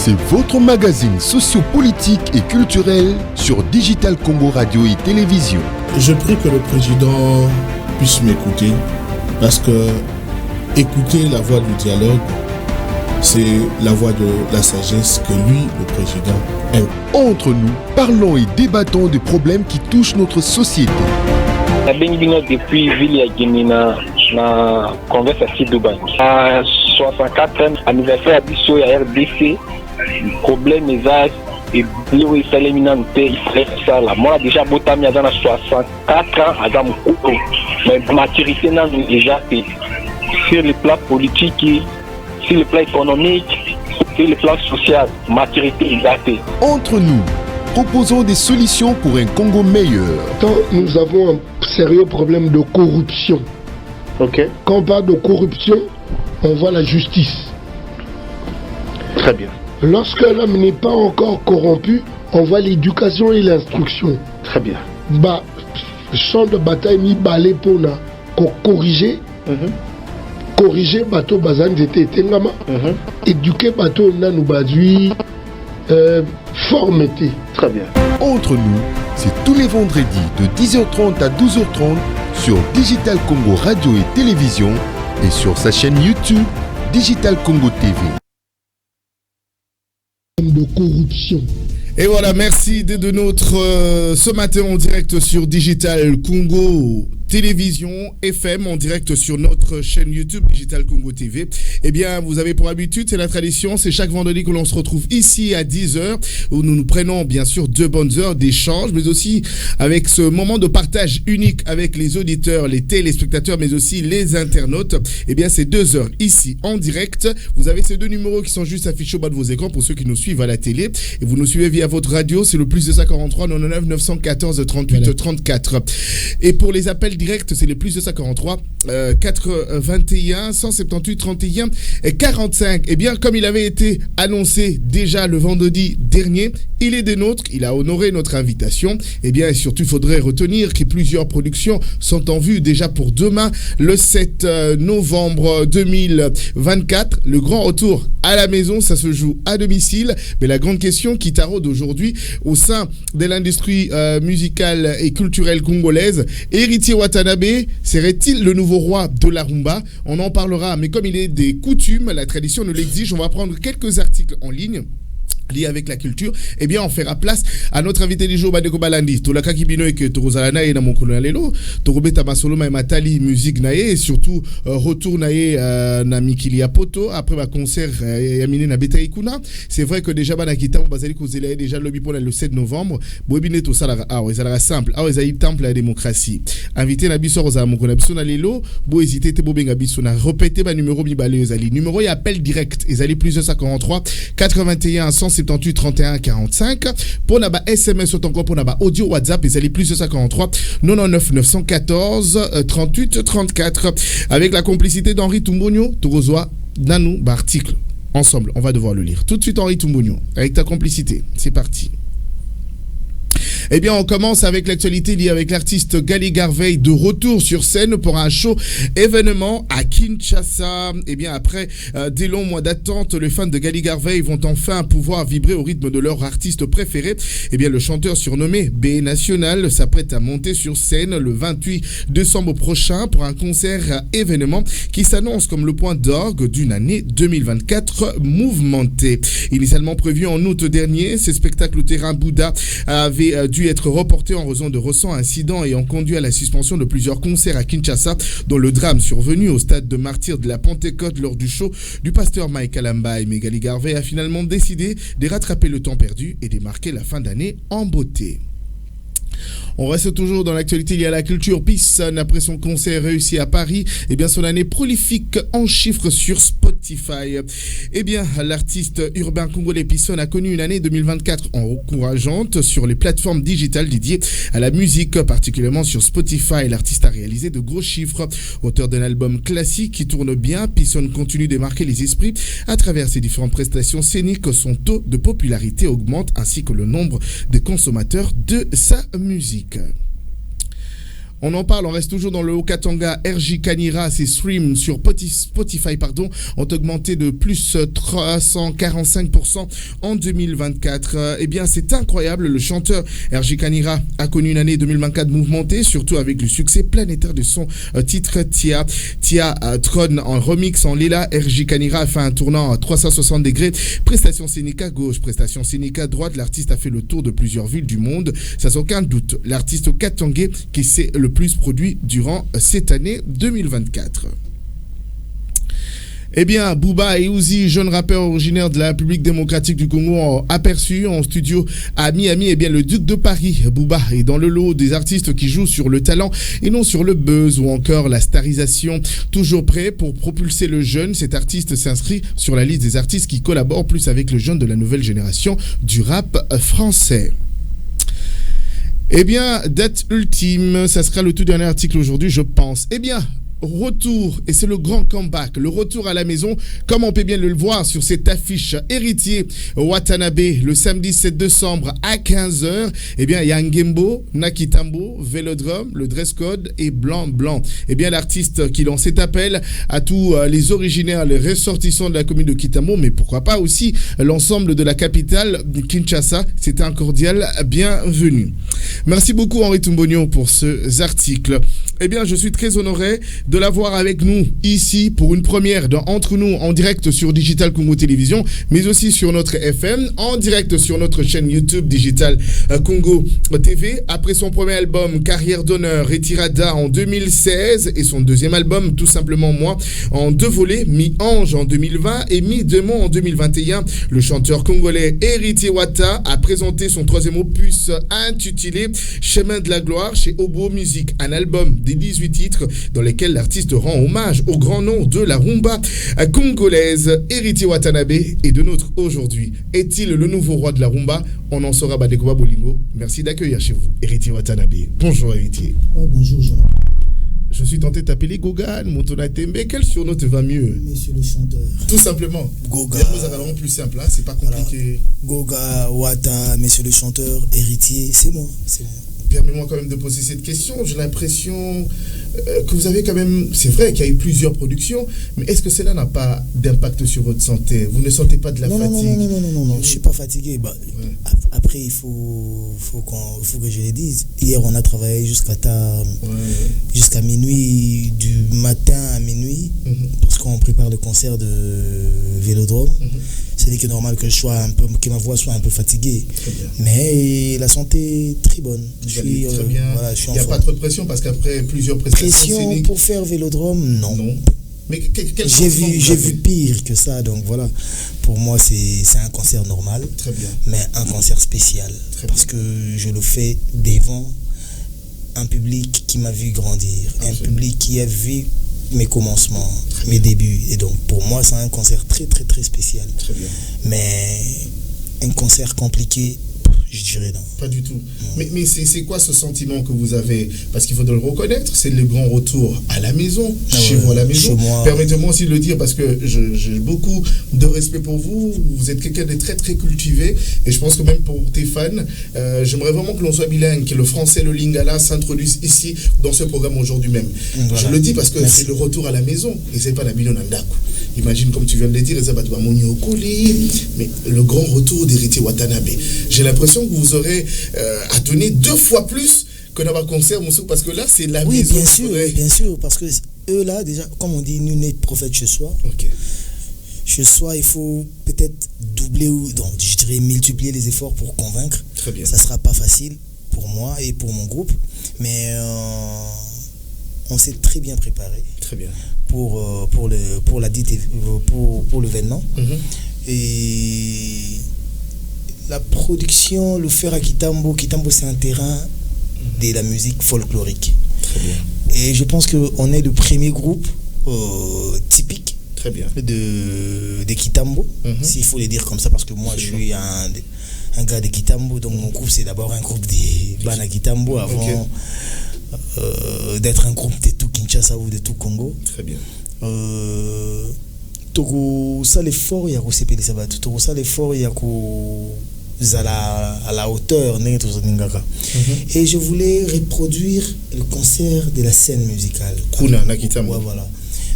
C'est votre magazine sociopolitique et culturel sur Digital Congo Radio et Télévision. Je prie que le président puisse m'écouter parce que écouter la voix du dialogue, c'est la voix de la sagesse que lui, le président, aime. Entre nous, parlons et débattons des problèmes qui touchent notre société. Depuis Ville Guinina, na converse à Dubaï. À 64 anniversaire à Bissau et à RDC, le problème est là. Et Bio et Saléminante, il ferait ça là. Moi, déjà, Botami a 64 ans, à Gamoukou. Mais la maturité n'a déjà fait. Sur le plan politique, sur le plan économique, sur le plan social, maturité est fait. Entre nous, proposons des solutions pour un Congo meilleur. Quand nous avons un sérieux problème de corruption, quand on parle de corruption, on voit la justice. Très bien. Lorsque l'homme n'est pas encore corrompu, on voit l'éducation et l'instruction. Très bien. Champ de bataille mis balai pour corriger. Corriger bateau bazan j'étais tengama. Éduquer bateau nanou badui. Formeté. Très bien. Entre nous, c'est tous les vendredis de 10h30 à 12h30 sur Digital Congo Radio et Télévision et sur sa chaîne YouTube Digital Congo TV. De corruption. Et voilà, merci d'être de notre ce matin en direct sur Digital Congo Télévision FM, en direct sur notre chaîne YouTube Digital Congo TV. Eh bien, vous avez pour habitude, c'est la tradition, c'est chaque vendredi que l'on se retrouve ici à 10h, où nous nous prenons bien sûr 2 bonnes heures d'échange, mais aussi avec ce moment de partage unique avec les auditeurs, les téléspectateurs, mais aussi les internautes. Eh bien, c'est 2 heures ici en direct. Vous avez ces 2 numéros qui sont juste affichés au bas de vos écrans pour ceux qui nous suivent à la télé. Et vous nous suivez via votre radio, c'est le plus 243 99 914 38 34. Et pour les appels direct, c'est les plus de 243 421 178 31 et 45. Et bien, comme il avait été annoncé déjà le vendredi dernier, il est des nôtres, il a honoré notre invitation. Et bien, surtout, il faudrait retenir que plusieurs productions sont en vue déjà pour demain, le 7 novembre 2024. Le grand retour à la maison, ça se joue à domicile. Mais la grande question qui taraude aujourd'hui au sein de l'industrie musicale et culturelle congolaise, Héritier Watanabe serait-il le nouveau roi de la rumba? On en parlera, mais comme il est des coutumes, la tradition nous l'exige, on va prendre quelques articles en ligne lié avec la culture. Eh bien, on fera place à notre invité du jour, Badeko Balandi. Tolaka Kibino et que Torozalana et Namokolo Lelo, Torobeta Masoloma et Matali, musique nae, et surtout retour nae na Mikilia Poto, après ma concert Yamine na Beta Ikuna. C'est vrai que déjà, Banakita, on basali Kozele, déjà le lobby pour le 7 novembre. Bobine to Salara, ça la simple. Ah, ils temple la démocratie. Invité na Bissor Rosa Mokona Bissona Lelo, Bo hésité, te Bobenga Bissona. Répétez ma numéro Mibale Zali. Numéro et appel direct. Ezali plus 243 81 178 31 45. Pour naba SMS autant pour naba audio WhatsApp, et allez plus de 243 99 914 38 34. Avec la complicité d'Henri Tumbonio, Torozoa, Nanou, article. Ensemble, on va devoir le lire. Tout de suite, Henri Tumbonio, avec ta complicité. C'est parti. Eh bien, on commence avec l'actualité liée avec l'artiste Gali Garvey de retour sur scène pour un show événement à Kinshasa. Eh bien, après des longs mois d'attente, les fans de Gali Garvey vont enfin pouvoir vibrer au rythme de leur artiste préféré. Eh bien, le chanteur surnommé B National s'apprête à monter sur scène le 28 décembre prochain pour un concert événement qui s'annonce comme le point d'orgue d'une année 2024 mouvementée. Initialement prévu en août dernier, ces spectacles au terrain Bouddha avaient dû être reporté en raison de récents incidents ayant conduit à la suspension de plusieurs concerts à Kinshasa, dont le drame survenu au stade de martyrs de la Pentecôte lors du show du pasteur Mike Alamba. Mais Gali Garvey a finalement décidé de rattraper le temps perdu et de marquer la fin d'année en beauté. On reste toujours dans l'actualité liée à la culture. Pisson, après son concert réussi à Paris, eh bien son année prolifique en chiffres sur Spotify. Eh bien, l'artiste urbain congolais Pisson a connu une année 2024 encourageante sur les plateformes digitales dédiées à la musique, particulièrement sur Spotify. L'artiste a réalisé de gros chiffres. Auteur d'un album classique qui tourne bien, Pisson continue de marquer les esprits à travers ses différentes prestations scéniques. Son taux de popularité augmente ainsi que le nombre de consommateurs de sa musique. On en parle, on reste toujours dans le Haut-Katanga. RJ Kanira, ses streams sur Spotify ont augmenté de plus 345% en 2024. Eh bien, c'est incroyable. Le chanteur RJ Kanira a connu une année 2024 mouvementée, surtout avec le succès planétaire de son titre Tia. Tia trône en remix en Lila. RJ Kanira a fait un tournant à 360 degrés. Prestation scénique à gauche, prestation scénique à droite. L'artiste a fait le tour de plusieurs villes du monde. Sans aucun doute, l'artiste katangais qui s'est le plus produit durant cette année 2024. Eh bien, Booba et Uzi, jeune rappeur originaire de la République démocratique du Congo, ont aperçu en studio à Miami, eh bien, le Duc de Paris. Booba est dans le lot des artistes qui jouent sur le talent et non sur le buzz ou encore la starisation. Toujours prêt pour propulser le jeune, cet artiste s'inscrit sur la liste des artistes qui collaborent plus avec le jeune de la nouvelle génération du rap français. Eh bien, date ultime, ça sera le tout dernier article aujourd'hui, je pense. Eh bien, retour, et c'est le grand comeback, le retour à la maison, comme on peut bien le voir sur cette affiche Héritier Watanabe, le samedi 7 décembre à 15h. Eh bien, il y a Ngembo, Nakitambo, Vélodrome, le dress code et blanc. Eh bien, l'artiste qui lance cet appel à tous les originaires, les ressortissants de la commune de Kitambo, mais pourquoi pas aussi l'ensemble de la capitale de Kinshasa. C'est un cordial bienvenue. Merci beaucoup Henri Tumbonio pour ces articles. Eh bien, je suis très honoré de l'avoir avec nous ici pour une première dans Entre nous en direct sur Digital Congo Télévision, mais aussi sur notre FM, en direct sur notre chaîne YouTube Digital Congo TV. Après son premier album Carrière d'honneur Retirada en 2016 et son deuxième album Tout simplement moi en 2 volets, Mi-Ange en 2020 et Mi-Démon en 2021, le chanteur congolais Héritier Wata a présenté son 3e opus intitulé Chemin de la gloire chez Obo Music, un album des 18 titres dans lesquels l'artiste rend hommage au grand nom de la rumba congolaise. Héritier Watanabe est de nôtre aujourd'hui. Est-il le nouveau roi de la rumba? On en saura Badekoba Bolingo. Merci d'accueillir chez vous Héritier Watanabe. Bonjour Héritier. Ouais, bonjour Jean. Je suis tenté de t'appeler Gogan, Montona Tembe. Quel surnom te va mieux? Monsieur le chanteur. Tout simplement. Goga. Nous avons plus simple, hein? C'est pas compliqué. Voilà. Goga, Wata, monsieur le chanteur, Héritier, c'est moi. Permets-moi quand même de poser cette question. J'ai l'impression que vous avez quand même... C'est vrai qu'il y a eu plusieurs productions, mais est-ce que cela n'a pas d'impact sur votre santé? Vous ne sentez pas de la fatigue? Non, je ne suis pas fatigué. Bah, ouais. Après, il faut que je le dise. Hier, on a travaillé jusqu'à jusqu'à minuit, du matin à minuit, parce qu'on prépare le concert de Vélodrome. C'est que normal que que ma voix soit un peu fatiguée. Mais la santé est très bonne. Très bien. Voilà, il n'y a pas trop de pression parce qu'après plusieurs prestations scéniques... pour faire Vélodrome, non. Mais j'ai vu pire que ça, donc voilà. Pour moi, c'est un concert normal. Très bien. Mais un concert spécial. Parce que je le fais devant un public qui m'a vu grandir. Un public qui a vu mes commencements, mes débuts. Et donc, pour moi, c'est un concert très, très, très spécial. Très bien. Mais un concert compliqué, je dirais non. Pas du tout. Mais c'est quoi ce sentiment que vous avez? Parce qu'il faut le reconnaître, c'est le grand retour à la maison, chez vous à la maison. Permettez-moi aussi de le dire parce que j'ai beaucoup de respect pour vous. Vous êtes quelqu'un de très très cultivé et je pense que même pour tes fans, j'aimerais vraiment que l'on soit bilingue, que le français et le lingala s'introduisent ici dans ce programme aujourd'hui même. Voilà. Je le dis parce que c'est le retour à la maison et c'est pas la Bilonandaku. Imagine comme tu viens de le dire, mais le grand retour d'Héritier Watanabe. J'ai l'impression que vous aurez à donner 2 fois plus que dans un concert, parce que là, c'est la maison. Oui, bien sûr, parce que eux là, déjà, comme on dit, nul n'est prophète chez soi. Chez soi, il faut peut-être doubler ou, donc, je dirais, multiplier les efforts pour convaincre. Très bien. Ça sera pas facile pour moi et pour mon groupe, mais on s'est très bien préparé. Très bien. Pour l'événement. Et la production, le faire à Kitambo, c'est un terrain de la musique folklorique. Très bien. Et je pense qu'on est le premier groupe typique. Très bien. de Kitambo, s'il faut le dire comme ça, parce que moi je suis un gars de Kitambo, donc mon groupe c'est d'abord un groupe de Bana Kitambo avant d'être un groupe de tout Kinshasa ou de tout Congo. Très bien. Togo ça l'effort, il y a l'effort, il y à la hauteur. Et je voulais reproduire le concert de la scène musicale. Kuna na Kitambo. Ouais, voilà.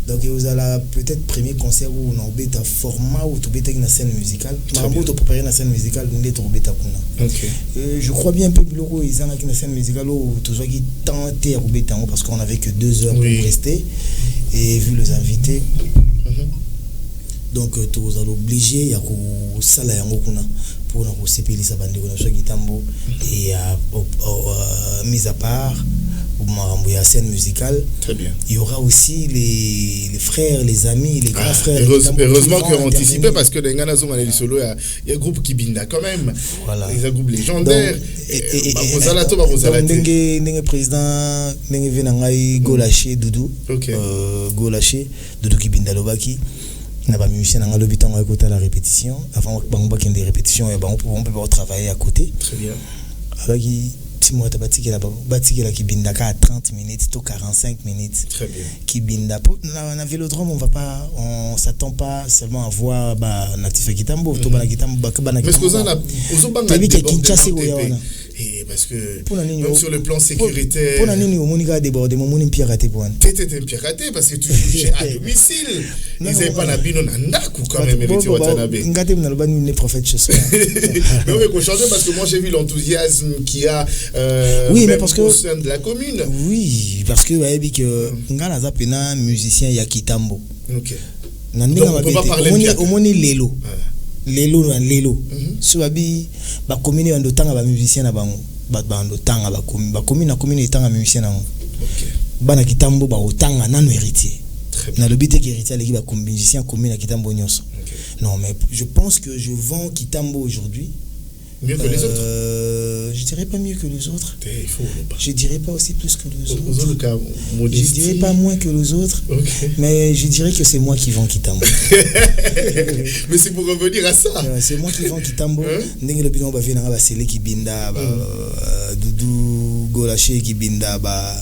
Donc vous allez peut-être premier concert où on a un format où tu as une scène musicale. Marambo tu préparer une scène musicale où tu as kuna. OK. Je crois bien peu biloko ils ont une scène musicale où tu as qui tenter à parce qu'on avait que 2 heures pour rester et vu les invités. Donc tu es obligé ya ko sala yango kuna pour na ko sepelisa bandeko na Kitambo et mise à part il y a scène musicale. Très bien. Il y aura aussi les frères, les amis, les grands frères. Heureusement qu'on a anticipé parce que dans les solo, il y a un groupe qui binda quand même. Voilà. Il y a un groupe légendaire. Et le président Golaché Doudou. Golaché Doudou qui binda Lobaki. Na ba musicien na l'hôpital à côté la répétition. Avant qu'on ait des répétitions, on peut travailler à côté. Très bien. Alors moi batikela kibindaka à 30 minutes to 45 minutes. Très bien. Kibinda na vélodrome on s'attend pas seulement à voir natif Kitambo to bana Kitambo bana mais ce que ça là ozobanga parce que même sur le plan sécuritaire pour nani au monika débordé mon moni pire raté pour t'étais piraté parce que tu jugeais à domicile ils avaient pas na bino na ndaku quand même hérité Watanabe ngate na loba ni prophète ce soir mais on va changer parce que moi j'ai vu l'enthousiasme qu'il y a oui mais parce que au sein de la commune oui parce que bayebi que ngana za pena musicien ya Kitambo. OK donc on peut pas parler au moni lelo so babi ba commune ando tanga ba musicien na bango ba ando tanga ba commune na commune tanga musicien na OK bana Kitambo ba otanga nanu héritier na le but que héritier les ba musicien commune na Kitambo nyonso. Non mais je pense que je vends Kitambo aujourd'hui mieux que les autres. Je dirais pas mieux que les autres. Je dirais pas aussi plus que les autres. Je dirais pas moins que les autres. Okay. Mais je dirais que c'est moi qui vends Kitambo. Mais c'est pour revenir à ça. C'est moi qui vends Kitambo. Ndenge le bilan ba vient na ba sele ki binda ba Doudou Golaché ki binda ba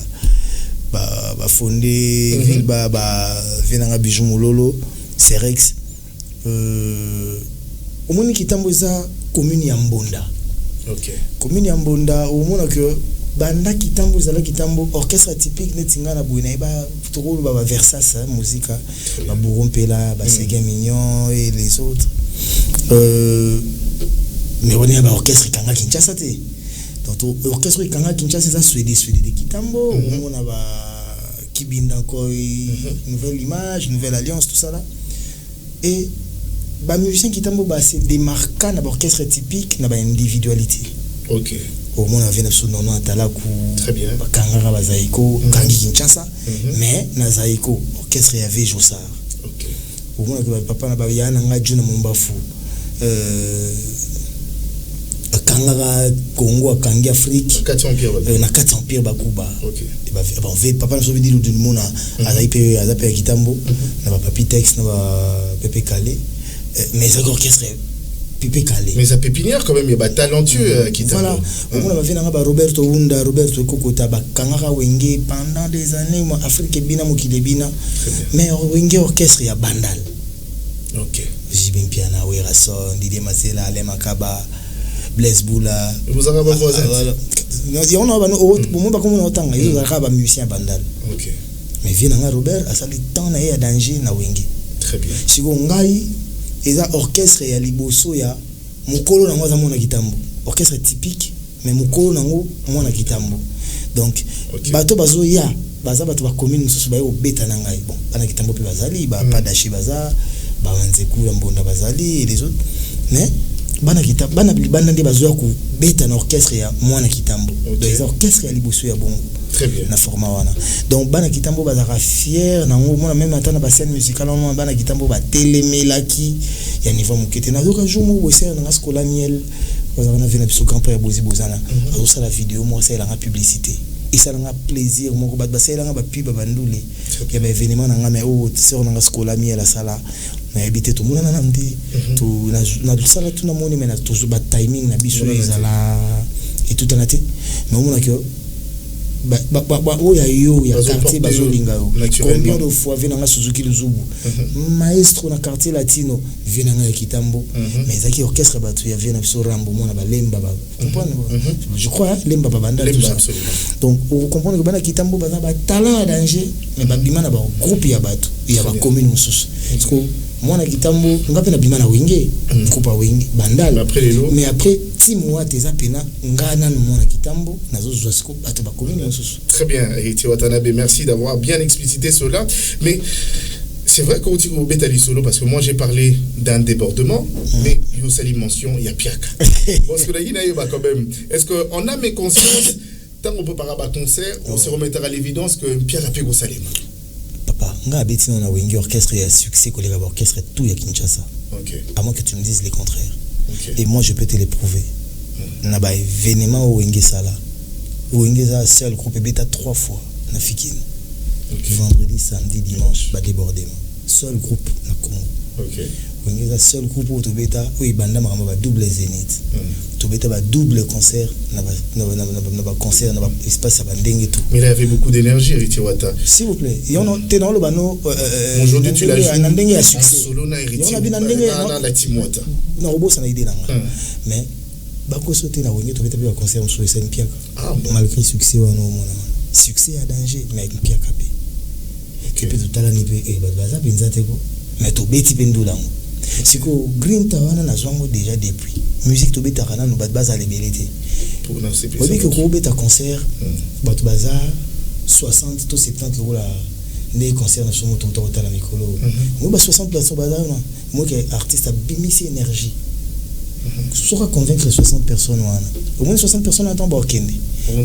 fondé ville ba vient na bijou mololo Serex au moni Kitambo za commune ya Mbonda. OK. Commune ya Mbonda au mona que banda Kitambo zala Kitambo orchestre typique netinga na buina ba toko ba Versas musique ba Bourompela ba Séguin Mignon et les autres mais on est ba orchestre kanga Kinshasa te donc orchestre kanga Kinshasa ça suéde de Kitambo au mona ba Kibinda encore nouvelle image nouvelle alliance tout ça là et ba musicien Kitambo ba se démarquant na orchestre typique na ba individualité. OK. Au moins avait na sonono atalaku. Très bien. Ba kangara ba Zaiko kangi Kinshasa mais na Zaiko orchestre ya V Jossard. OK. Au moins que papa na ba yana nga juna mombafu kangara Congo kangi Afrique 4 empire na 4 empire bakuba. OK. Et ba papa na so bidi du mona azaipe azape Kitambo na ba Papi Tex na ba Pepe Calé. Mais ça orchestre Pépé Calé. Mais ça pépinière quand même, il y a talentueux qui voilà. On a vu Roberto Wunda, Roberto Kokota, Kangara Wenge pendant des années, Afrique Bina Mokilebina. Mais Wenge orchestre, il y a Bandal. OK. Jibin Piana, Werason, Didier Masela, Alain Makaba, Blaise Boula. Vous avez un voisin? On a un musicien Bandal. OK. Mais Viens Robert, à ça le temps, il y a danger na Wenge. Très bien. Si vous avez un orchestre ya liboso ya mukolo na mwaza mona Kitambo orchestre typique mais mukolo nango mona Kitambo donc bato bazo ya baza bato ba commune mususu ba yo beta na ngai bon bana Kitambo pe bazali ba padashi baza ba Manzeku ya Mbonda bazali et les autres mais bana Kitambo bana ndi bazo ya ku beta na orchestre ya mona Kitambo donc orchestre ya liboso ya bongo. Très bien. Na format wana. Donc bana Kitambo bazaka fier na ngoma même atana ba scène musicale on bana Kitambo ba telemelaki ya niveau mukete na doka jour mo bosser na skola miel bazaka na vena biso grand père bozi bozana au ça la vidéo moi ça la publicité et ça la plaisir moko ba ça la ba pub ba ndule ya ba événement na ngame o sero na skola miel la sala na habité tout mona na ndi tout na sala tout na moni mais na tout ba timing na biso ezala et tout en tête mais on a que il y a quartier bazolinga combien de fois venanga Suzuki Luzubu maestro na quartier latino venanga Kitambo mais zaki orchestre batu ya vena biso rambo mona balemba ba comprendre je crois lemba babanda tout ça donc vous comprenez que bana Kitambo baza ba talent à danger mais babima na ba groupe ya batu ya ba commune mususu parce que mwana Kitambo ngape na bima na wenge groupe a wenge bandal mais après 6 mois tes apena ngana mwana Kitambo nazo zosiko batu ba commune mususu. Très bien, Héritier Watanabe, merci d'avoir bien explicité cela. Mais c'est vrai qu'on dit au Bétali Solo, parce que moi j'ai parlé d'un débordement, mais il y a aussi une mention, il y a Piaka. Parce que là, il y a quand même. Est-ce qu'on a mes consciences, tant qu'on peut pas avoir concert, on se remettra à l'évidence que Pierre a fait au Salem. Papa, on a bêtise, on a un orchestre et un succès, collègue à orchestre et tout, il y a Kinshasa. À moins que tu me dises les contraires. Et moi je peux te les prouver. On a un événement au Wenge Sala. Wengeza seul groupe bêta 3 fois na Fikine. Vendredi, samedi, dimanche, ba débordement. Seul groupe na Congo. Wengeza seul groupe au bêta oui banda maramba ba double zénith. To bêta ba double concert na ba concert na ba espace à bandenge tout. Mais il avait beaucoup d'énergie Héritier Wata. S'il vous plaît, il y en a ténor le bano aujourd'hui tu l'as joué na ndenge ya succès. Solo na Héritier. On a bien ndenge na la team Wata. Na robo ça na idée na. Mais bako sauté na wenge to beta ba concert sur scène Piaka malgré succès wa no mona succès à danger mais avec Piaka pe tu peux tout à la ni pe e baza penza teko mais to beti pendula ngo siko green tawana na zwango déjà depuis musique to beta kana no baza lebelete pour na c'est plus que ko beta concert bato baza 60 to 70 euros la les concerts na somo to to la mikolo mo ba 60 places baza na mo que artiste a bimisi énergie. Tu sauras convaincre 60 personnes. Au moins 60 personnes attendent Borkende.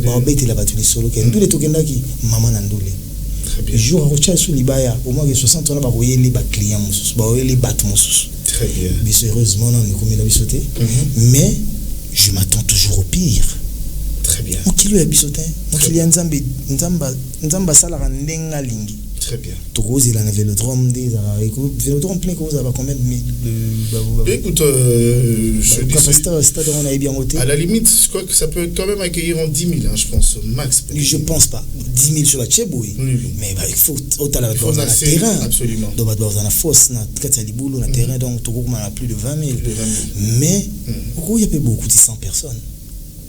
Barbet la battu les solo. Nous les tokenda qui maman nandoule. Le jour à Rocha sous Libaya, au moins 60 on a baroyé les clients, baroyé les battes moussous. Très bien. Mais heureusement on est comme il a bisoté. Mais je m'attends toujours au pire. Très bien. Mon kilo a bisoté. Mon kilo nzamba salara ndenga lingi. Très bien. Togo il a un vélodrome des vélodrome plein cause avec combien de écoute je dis à la limite je crois que ça peut quand même accueillir en 10 000 hein, je pense max je pense pas 10 000 sur la Tcheboui mais il faut autant la terrain absolument donc dans la fosse na Kataliboulou na terrain donc Togo on a plus de 20 000 mais il y a beaucoup de 100 personnes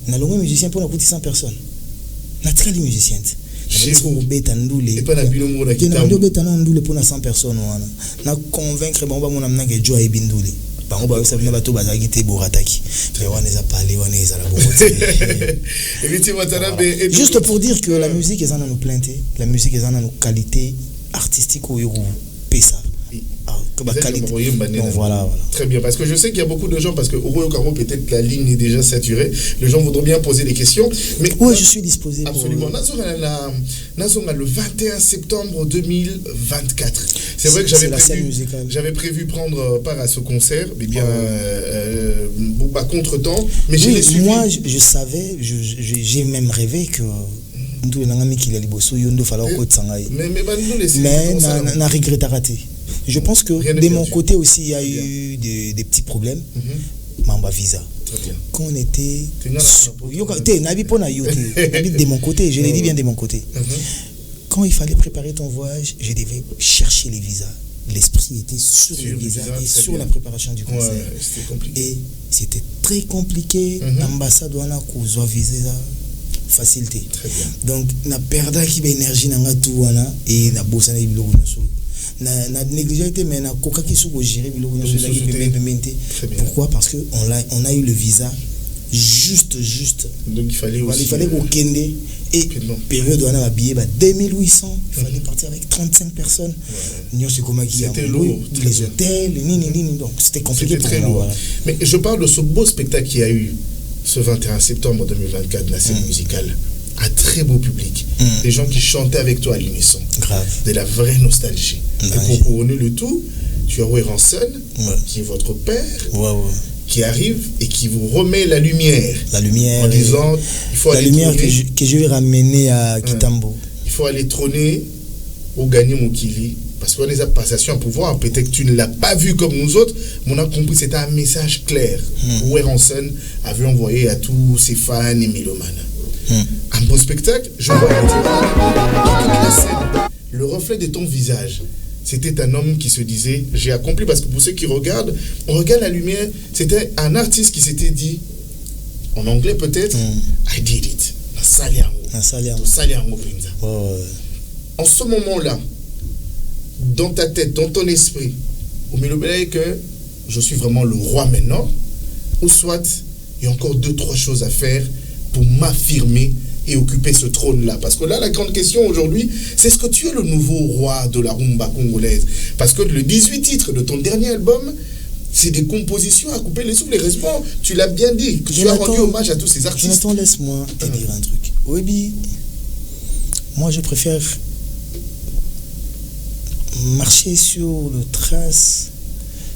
na le musicien pour coûter 100 personnes na très les musiciens chez vous beta ndoule et pas la binomo la Kitambo beta ndoule pour 100 personnes wana na convaincre bango ba mona ke joie ebindule bango ba ça bina bato bazaki te borataki mais wana za parler wana za la bonté Héritier Watanabe juste pour dire que la musique est en nous plainte la musique est en nos qualités artistiques au pesa voilà. Très bien, parce que je sais qu'il y a beaucoup de gens, parce que peut-être la ligne est déjà saturée, les gens voudront bien poser des questions. Mais oui, je suis disposé. Absolument. Le 21 septembre 2024. C'est vrai que j'avais prévu prendre part à ce concert, mais bien, pas contre-temps. Mais oui, moi, je savais, j'ai même rêvé que. Mais n'a regretté raté. Je pense que de mon côté aussi, il y a eu des petits problèmes. Mamba visa. Quand on était... De mon côté, je l'ai dit bien de mon côté. Quand il fallait préparer ton voyage, je devais chercher les visas. L'esprit était sur les visas et sur la préparation du concert. Et c'était très compliqué. L'ambassade doit avoir visa. Facilité. Donc, na perda qui énergie na tout wana et na bossa na biloko nso. Na négligé mais na koka ki sou gérer biloko nso la qui. Pourquoi? Parce que on a eu le visa juste. Donc il fallait au Kende et période on a habillé 2800, il fallait partir avec 35 personnes. C'était lourd, les hôtels, donc c'était compliqué pour très lourd. Mais je parle de ce beau spectacle qu'il y a eu ce 21 septembre 2024, la scène musicale, un très beau public. Des gens qui chantaient avec toi à l'unisson. De la vraie nostalgie. Et pour couronner le tout, tu as Ranson, qui est votre père, qui arrive et qui vous remet la lumière. En disant, il faut la lumière que je vais ramener à Kitambo. Il faut aller trôner au gagner Mokili. Parce qu'on les a passation à pouvoir, peut-être que tu ne l'as pas vu comme nous autres, mais on a compris que c'était un message clair. Ranson avait envoyé à tous ses fans et mélomanes. un beau spectacle, je vois la scène, le reflet de ton visage. C'était un homme qui se disait, j'ai accompli, parce que pour ceux qui regardent, on regarde la lumière, c'était un artiste qui s'était dit, en anglais peut-être, I did it. En ce moment-là, dans ta tête, dans ton esprit, au milieu que je suis vraiment le roi maintenant, ou soit il y a encore 2-3 choses à faire pour m'affirmer et occuper ce trône-là. Parce que là, la grande question aujourd'hui, c'est est-ce que tu es le nouveau roi de la rumba congolaise? Parce que le 18 titres de ton dernier album, c'est des compositions à couper les souffles. Les responds, tu l'as bien dit, que tu as rendu hommage à tous ces artistes. Jonathan, laisse-moi te dire un truc. Oui, moi je préfère marcher sur le trace.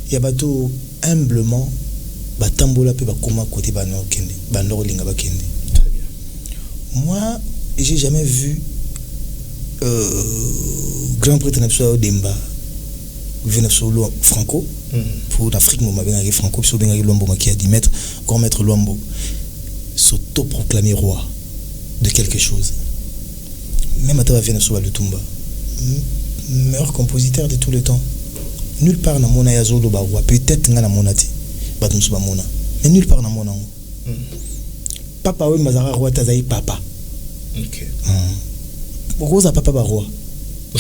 Il y a bateau humblement, batambola pe bakoma côté banor kende, banor linga bakende. Très bien. Moi, j'ai jamais vu grand prêtre Napsou Demba venir sur le Franco. Pour l'Afrique, moi, je Franco, puis je suis Lombo, qui a dit maître, grand maître Lombo, s'auto-proclamer roi de quelque chose. Même à Tava sur le Tumba, meilleur compositeur de tout le temps. Nulle part dans mon ayazo le roi, peut-être dans mon ati, mais nulle part dans mon ango. Papa, oui, Mazara roi, Tazaï, papa. Ok. Pourquoi papa roi?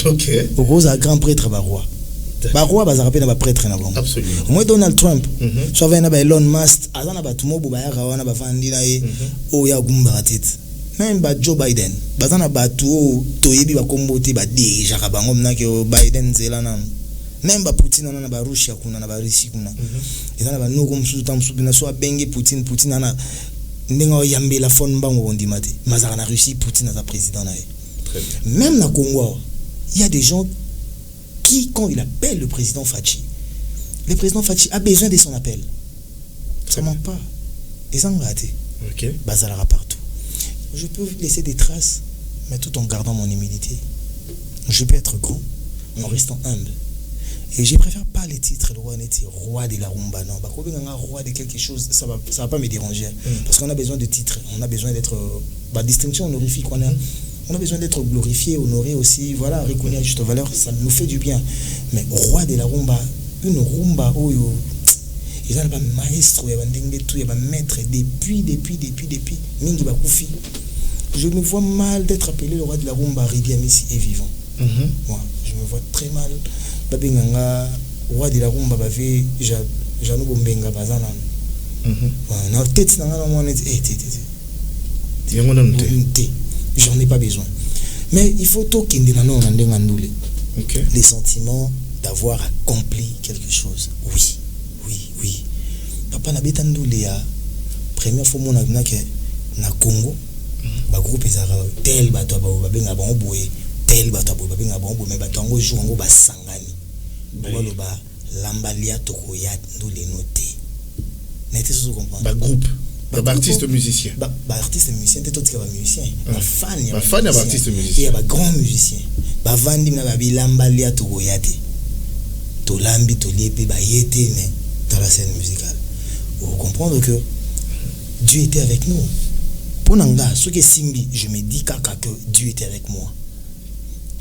Ok. Pourquoi grand prêtre roi? Roi bazara pe na prêtre na bango. Absolument. Moi Donald Trump, so va na ba Elon Musk, azana ba tumo bo ba ya rawana ba fandi na ye o ya gumba tete. Même ba Joe Biden, bazana ba tu toyebi ba kombote ba deja ka bango mna ke Biden zelana. Même ba Putin na ba Russia kuna na ba Russie kuna. Ezana ba no kom su tam su na so benge Putin na ndenga yambe la fon bango ondimate. Mazara na Russie Putin na président na ye. Très bien. Même na Congo, il y a des gens qui, quand il appelle le président Fachi, le président Fachi a besoin de son appel. Ça ne manque pas. Et ça m'a raté. Ok. Bazalara partout. Je peux laisser des traces, mais tout en gardant mon humilité. Je peux être grand, en restant humble. Et je préfère pas les titres, le roi de la rumba. Non, roi de quelque chose, ça va pas me déranger. Parce qu'on a besoin de titres, on a besoin d'être. Distinction honorifique, on a besoin d'être glorifié, honoré aussi, voilà, reconnu à juste valeur, ça nous fait du bien. Mais roi de la rumba, une rumba où il y a un maestro, il y a un maître depuis, Mingi Bakoufi. Je me vois mal d'être appelé le roi de la rumba, Ribi Amissi est vivant. Moi, je me vois très mal. Babenganga, roi de la rumba, Bavé, Janou Bombenga, Bazanan. Na tête, j'en ai pas besoin. Mais il faut tout qu'il les sentiments d'avoir accompli quelque chose. Oui. Papa n'a pas entendu première fois mon avenir que na Congo, ba groupe ezara tel bato ba benga ba oboye, tel bato ba benga ba oboye, mais bato ngo jour ngo ba sangani. Ba lambalia tokoya ndule noté. N'était ce comprendre. Ba groupe. Artiste musicien. Artiste musicien, t'es tout musicien. Fan artiste musicien. Il y a grand musicien. Vandi na ba bilambalia tokoyate. To lambi to liepe ba yete mais dans la scène musicale. Vous comprendre que Dieu était avec nous. Pour Nanga, ce qui est Simbi, je me dis kaka que Dieu était avec moi.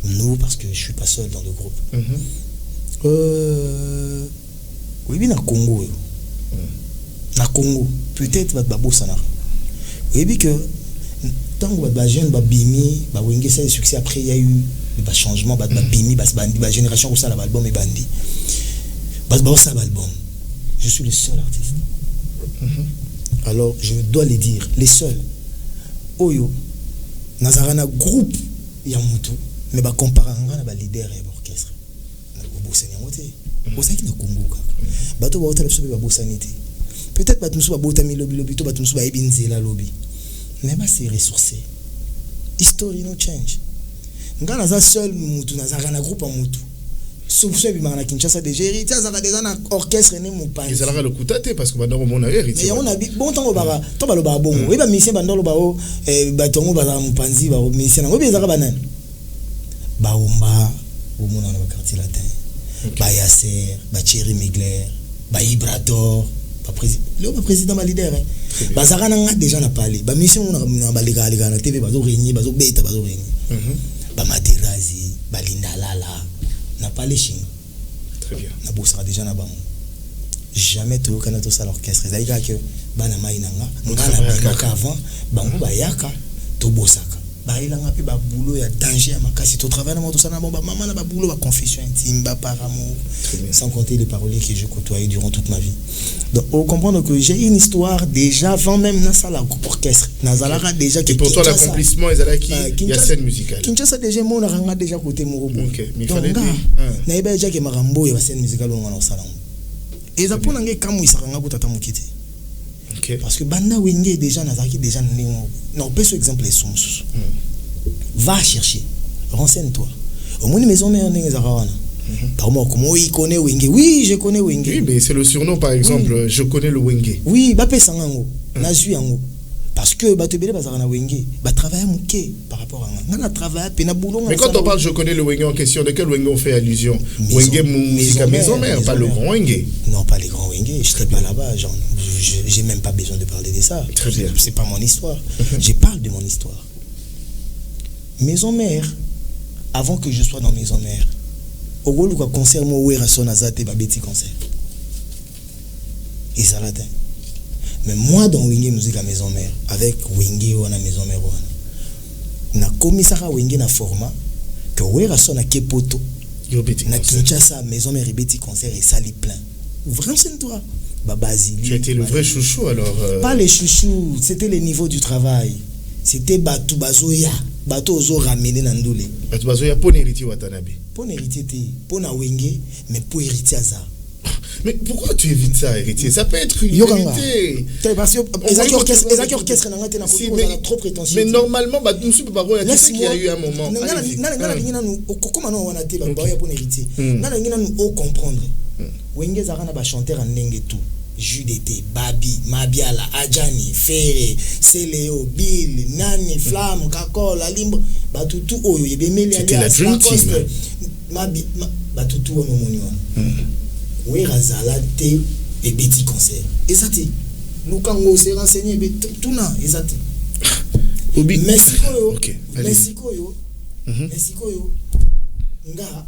Nous, parce que je suis pas seul dans le groupe. Oui, bien à Congo. Na Congo, peut-être va babosana. Oui, bien que tant que les jeunes bimi, wenge ça succès après il y a eu des changements, bimi, bandi, génération où ça l'album est bandi. Ça l'album. Je suis le seul artiste. Alors je dois le dire, les seuls. Oyo, nazarana groupe yamutu, mais ba comparanga na ba leader et orchestre. Na bosani ngote. Bosaki na Congo ka. Bato ba hôtel so ba bosanité. Peut-être pas tout ça bota mi lobby to ba tout ça ba ebinzela lobby. Mais ba c'est ressourcé. History no change. Ngana za seul mutu nazarana groupe mutu. Sauf bi mana Kinshasa déjà hérité ça déjà na orchestre ne mo pas. Ils allaient le coutater parce que bandoro mon hérité. Mais on a bon temps ba to ba lo ba bongo. Oui ba musicien bandoro ba o ba tongo ba mu panzi ba musicien ngo bezaka banane. Ba omba au monde na quartier latin. Ba Yasser, ba Thierry Migler, ba Ibrador. le président ba leader bazaka nanga déjà na parler ba mission na balika na TV bazo réunir bazo beta bazo réunir ba materazi ba lindalala na parler chine très bien na bossera déjà na bango jamais tout kana to ça l'orchestre zaika que bana mai nanga ngana bika avant bango bayaka to bossaka bailanga pe ba boulot ya danger ya makasi to travail na moto sana bon ba maman na ba boulot ba confession intime ba par amour sans compter les paroliers que je côtoyais durant toute ma vie. Donc on comprend que j'ai une histoire déjà avant même na sala orchestre nazalaka déjà qui pour toi l'accomplissement ezalaki ya scène musicale Kinshasa déjà mon ranga déjà côté morobo OK mais fallait dire na iba déjà que marambo ya scène musicale on na sala et ça pour nanga kamu isakanga botata mokiti. OK parce que banda wenge déjà nazaki déjà non peut ce exemple les sons va chercher renseigne-toi au moins maison mère ndenge zarawana par moi comment il connaît wenge oui je connais wenge oui mais c'est le surnom par exemple oui. Je connais le wenge oui ba pesa ngango nazui yango parce que ba tebele bazara na wenge ba travailler muké par rapport à ngana travailler pe na boulot. Mais quand on parle je connais le wenge en question, de quel wenge on fait allusion? Wenge musique maison mère, pas le grand wenge. Non, pas les grands wenge, je serais pas là-bas, genre j'ai même pas besoin de parler de ça. Très bien. C'est pas mon histoire. Je parle de mon histoire. Maison mère, avant que je sois dans maison mère, au rôle quoi concert moi ouera son azate ba beti concert. Et ça latin. Mais moi dans wenge musique à maison mère avec wenge ou na maison mère na komisaka wenge na format que ouera son na kepoto na Kinshasa maison mère beti concert et sali plein. Vraiment c'est toi. Babazili. Tu étais le vrai chouchou alors. Pas les chouchous, c'était le niveau du travail. C'était Batou Bazoya. Batou Ozo ramené dans Ndoulé. Batou Bazoya pour héritier Watanabe. Pour héritier, pour na wenge, mais pour héritier ça. Mais pourquoi tu évites ça, héritier? Ça peut être une vérité. Parce que les orchestres n'ont trop prétentieux. Mais normalement, Batou Soupe Baro, il y a eu un moment. Comment on a été pour héritier? Nous comprendre. Wenge Zarana ba chanter en ndenge tout. Judété, Babi, Mabiala, Adjani, Ferré, Céléo, Bill, Nani, Flamme, Kakol, Alimbre, Batutu, Oyo, Yebemeli, c'était la Dream Team. Mabi, Batutu, Onomoniwa. Oui, Razalate, et Betty Concert. Et ça, nous, quand on s'est renseigné, tout là, et ça, Mexico, yo, Mexico, yo, Nga,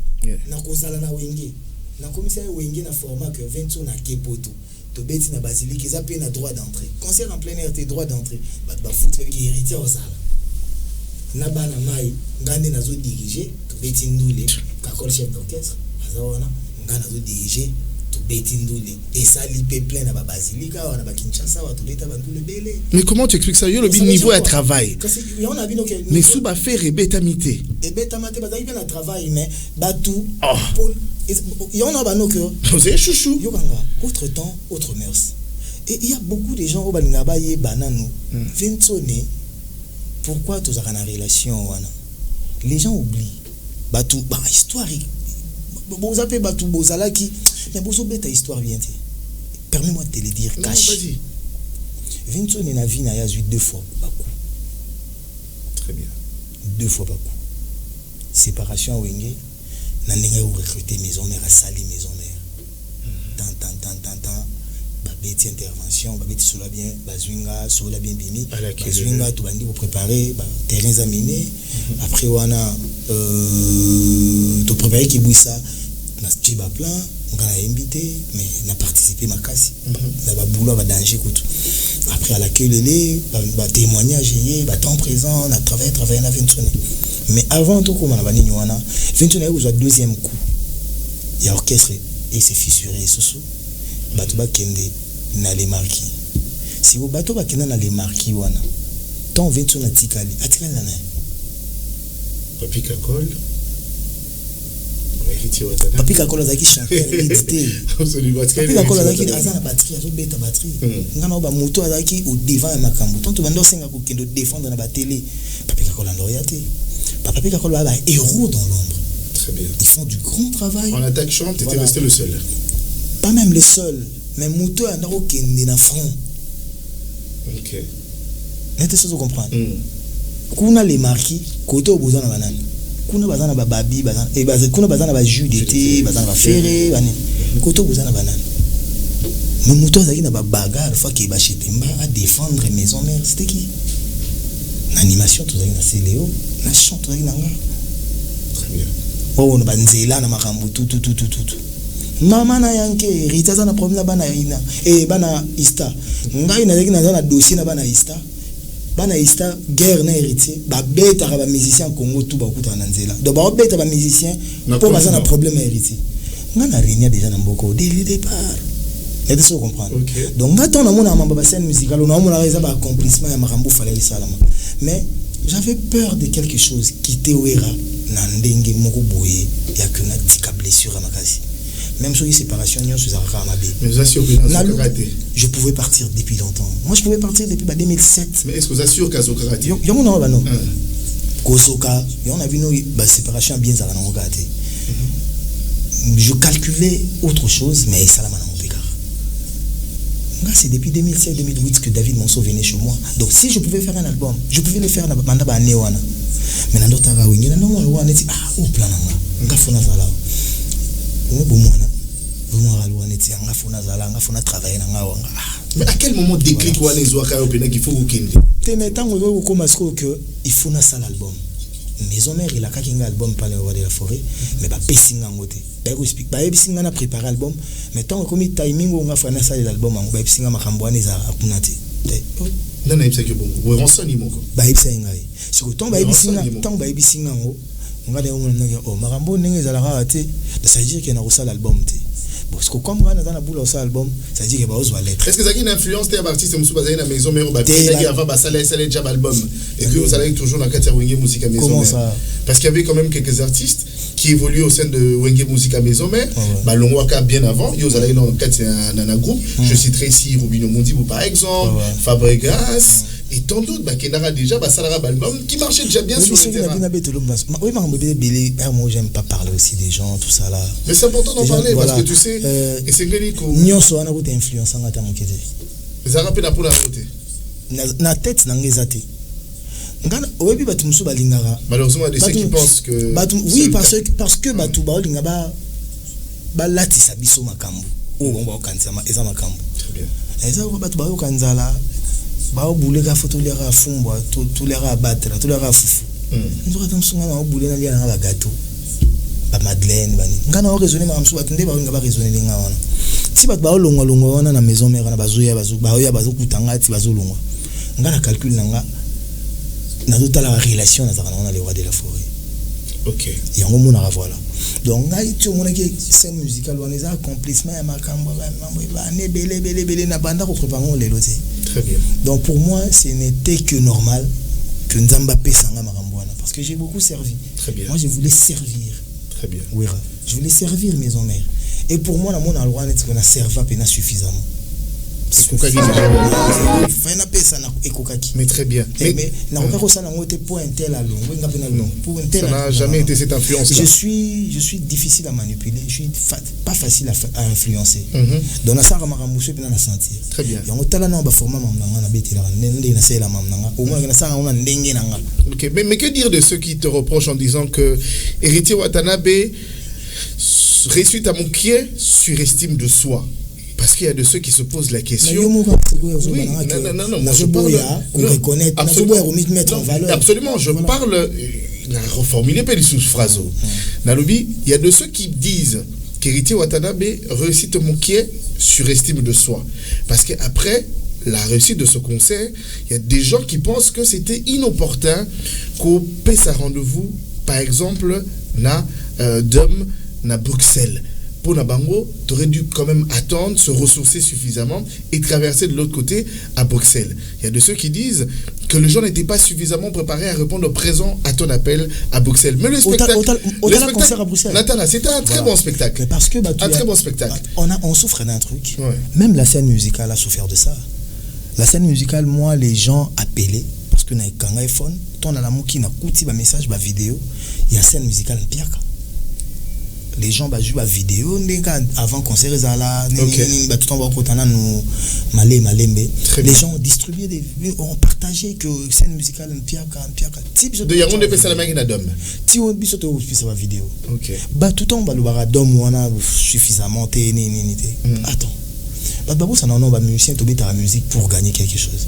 Nakozala na Wenge. Na commissaire wenge na format que 20 na kepoto to beti na basilique ils appellent na droit d'entrée concert en plein air t'es droit d'entrée ba foot avec héritier au sala na bana mai ngande na zo diriger to beti ndule kakol chef d'orchestre azawana ngana zo diriger to beti ndule et ça lipe plein na ba basilique na ba Kinshasa wa to beta ba ndule bele. Mais comment tu expliques ça? Yo le niveau à travail. Mais sous ba faire et beta mité. Et beta mité ba bien à travail mais batou il y en a bano que vous êtes chouchou. Autre temps, autre mœurs. Et il y a beaucoup de gens au Balingaba yé bananou. Vinsone. Pourquoi tu as une relation wana? Les gens oublient. Batou ba histoire. Vous appelez batou bozala qui mais bozo beta histoire bien. Permets-moi de te le dire cash. Vas-y. Vinsone na vie na ya 2 fois bakou. Très bien. 2 fois bakou. Séparation wenge. Na ndenge ou recruter maison mère à sali maison mère tant babeti intervention babeti sola bien bazwinga sola bien bimi bazwinga to bandi pour préparer terrains à miner après wana to préparer ki bouissa na stiba plan on a invité mais n'a participé makasi na ba boulot ba danger kutu après à l'accueil ba témoignage yé ba temps présent on a travaillé na 20 années. Mais avant tout comme on a banni wana 21 ans au deuxième coup il y a orchestre et c'est fissuré sous bato ba kende na les marquis si vous bato ba kende na les marquis wana tant 21 atikali na Papi Kakol Papi Kakol azaki chanteur édité Papi Kakol azaki azana batterie azo beta batterie ngana ba moto azaki au devant ya makambo tant to bando senga ko kendo défendre na ba télé Papi Kakol andoriate Papi Kakol a héros dans l'ombre. Très bien. Ils font du grand travail. En attaque chante, tu étais resté le seul. Pas même le seul, mais Mouto a n'aro kende na front. OK. N'était ce que comprendre. Kuna les marquis côté au besoin na banane. Kuna bazana ba babi bazana kuna bazana ba jus d'été, bazana ba ferré, bani. Côté au besoin na banane. Mais moto azaki na ba bagarre fois qui ba chetemba à défendre maison mère, c'était qui? L'animation tout ça na Céléo, na chant tout ça na nga. Très bien. Oh na banzela na makambo tout. Mama na yanke Rita za na problème na bana ina. Bana Ista. Ngai na zaki na dossier na bana Ista. Bana Ista guerre na héritier, ba beta ba musicien Congo tout ba kuta na nzela. Donc ba beta ba musicien pour baza na problème héritier. Nga na renia déjà na mboko dès le départ. Et de se comprendre. Okay. Donc maintenant on a ma scène musicale, on a raison ba accomplissement ya makambo fallait salama. Mais j'avais peur de quelque chose qui te wera na ndenge moko boye ya que na tika blessure à makasi. Même sur une séparation, je pouvais partir depuis longtemps. Moi, je pouvais partir depuis 2007. Mais est-ce que vous assurez qu'à Zokarate? Kosoka, on a vu nos séparation bien ça je calculais autre chose, mais ça l'a maintenant pégard. C'est depuis 2007-2008 que David Monceau venait chez moi. Donc, si je pouvais faire un album, je pouvais le faire dans Mandaba Newana. Mais dans d'autres cas, oui, on a dit, ah, où plan là? Mais à quel moment déclic qu'il faut il faut na ça l'album. Maison mère il a qu'un album par le roi de la forêt mais pas pessinga ngote. Ba explique ba ebisinga na préparer album mais tant comme timing on va faire na ça l'album on va ebisinga makambo aneza akunate. Non na ebisa que bon. Vous renseignez moko. Ba ebisa ngai. Sur tant ba ebisinga ngo on va dire oh makambo ndenge za la raté ça veut dire qu'il y a na l'album té. Parce que comme on a dans la boule au album ça veut dire que ba ozo lettre. Est-ce que ça a une influence des artistes musu bazali na maison mère ba qui avant ba ça déjà album et que vous allez toujours dans quatre Wenge Musique à maison mère. Parce qu'il y avait quand même quelques artistes qui évoluaient au sein de Wenge Musique à maison mère. Ba Longwaka bien avant, ils allaient dans quatre un groupe. Je citerai ici Rubino Mondibou par exemple, Fabregas et tant d'autres qui n'aura déjà ça album qui marchait déjà bien sur le terrain. Oui, moi j'aime pas parler aussi des gens tout ça là. Mais c'est important d'en parler parce que tu sais et c'est que nyonso ana ko influence ngata mokete. Ça rappelle pour la route. Na tête na ngezate. Ngana oyebi batu musu balingara. Malheureusement des ceux qui pensent que oui parce que batu balinga ba latisa biso makambo. O bon ba kanisa ma eza makambo. Très bien. Eza ko batu ba yo kanzala. Ba obuleka photo lera fumbwa to lera battre to lera fufu. Nzoka tamsunga na obule na lia na ba gâteau. Ba Madeleine bani. Ngana o raisonner ma msu batinde ba ngaba raisonner linga wana. Si bat ba olongwa longwa wana na maison mère na bazoya bazo kutanga ti bazolongwa. Ngana calcul nanga na tota la relation na zakana le roi de la forêt. OK. Yango mona voilà. Donc ngai tu mona ki scène musicale wana za accomplissement ya makambo ba ne belé na banda ko préparer les lotés. Très bien. Donc pour moi, ce n'était que normal que Nzamba Pesanga Marambouana parce que j'ai beaucoup servi. Très bien. Moi, je voulais servir. Très bien. Oui, je voulais servir maison mère. Et pour moi, la mon alwa net qu'on a servi pas suffisamment. Mais très bien. Mais ça n'a jamais été cette influence. Je suis difficile à manipuler. Je suis pas facile à influencer. Donc ça sentir. Très bien. Ok, mais que dire de ceux qui te reprochent en disant que Héritier Watanabe réussit à manquer sur estime de soi? Parce qu'il y a de ceux qui se posent la question. Oui, non, je parle. Absolument, je parle. Il a reformulé pas les sous-phrases. Nalobi, il y a de ceux qui disent qu'Héritier Watanabe réussit à manquer sur estime de soi. Parce qu'après la réussite de ce concert, il y a des gens qui pensent que c'était inopportun qu'on paie sa rendez-vous, par exemple, na Bruxelles. Pour Nabango, tu aurais dû quand même attendre, se ressourcer suffisamment et traverser de l'autre côté à Bruxelles. Il y a de ceux qui disent que les gens n'étaient pas suffisamment préparés à répondre présent à ton appel à Bruxelles. Mais le spectacle, concert à Bruxelles. Nathalie, c'était un très bon spectacle. Mais parce que un très bon spectacle. On souffre d'un truc. Ouais. Même la scène musicale a souffert de ça. La scène musicale, moi, les gens appelaient parce que quand un iPhone, ton alamuki na kuti ba message ba vidéo, il y a scène musicale piaka. Les gens jouent à vidéo avant concert les gens ont distribué ont partagé que scène musicale piaka de yango de pesa la makina dom ti on biso to pesa la vidéo OK ba tout temps ba le bara dom wana suffisamment attends Babou ça non ba musicien to beta la musique pour gagner quelque chose.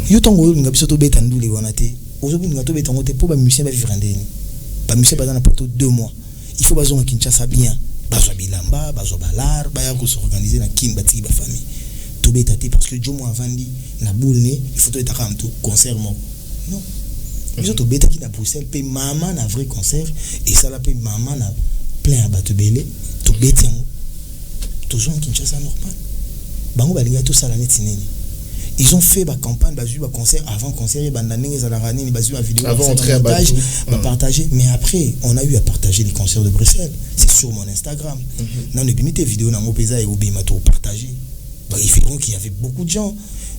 Yo tango nga biso to beta ndule wana te. Aujourd'hui nga to beta ngote pour ba musicien ba vivre ndeni. Ba musicien ba dans pour 2 mois. Il faut bazonga Kinshasa bien. Bazwa bilamba, bazwa balar, ba ya ko s'organiser na kin bati ba famille. To beta te parce que jo mo avandi na boule ne, il faut to beta comme tout concert mo. Non. Biso to beta ki na Bruxelles pe maman na vrai concert et ça la pe maman na plein à bateau belé to beta toujours en Kinshasa normal. Bango balinga tout ça la net nini. Ils ont fait ba campagne, ba vu ba concert avant concert et bandaninga za la rani, ba vu la vidéo avant entrer à bateau, ba partager, mais après on a eu à partager les concerts de Bruxelles. C'est sur mon Instagram. Non, ne bimite vidéo na mopeza et obima to partager. Bah il fait donc qu'il y avait beaucoup de gens.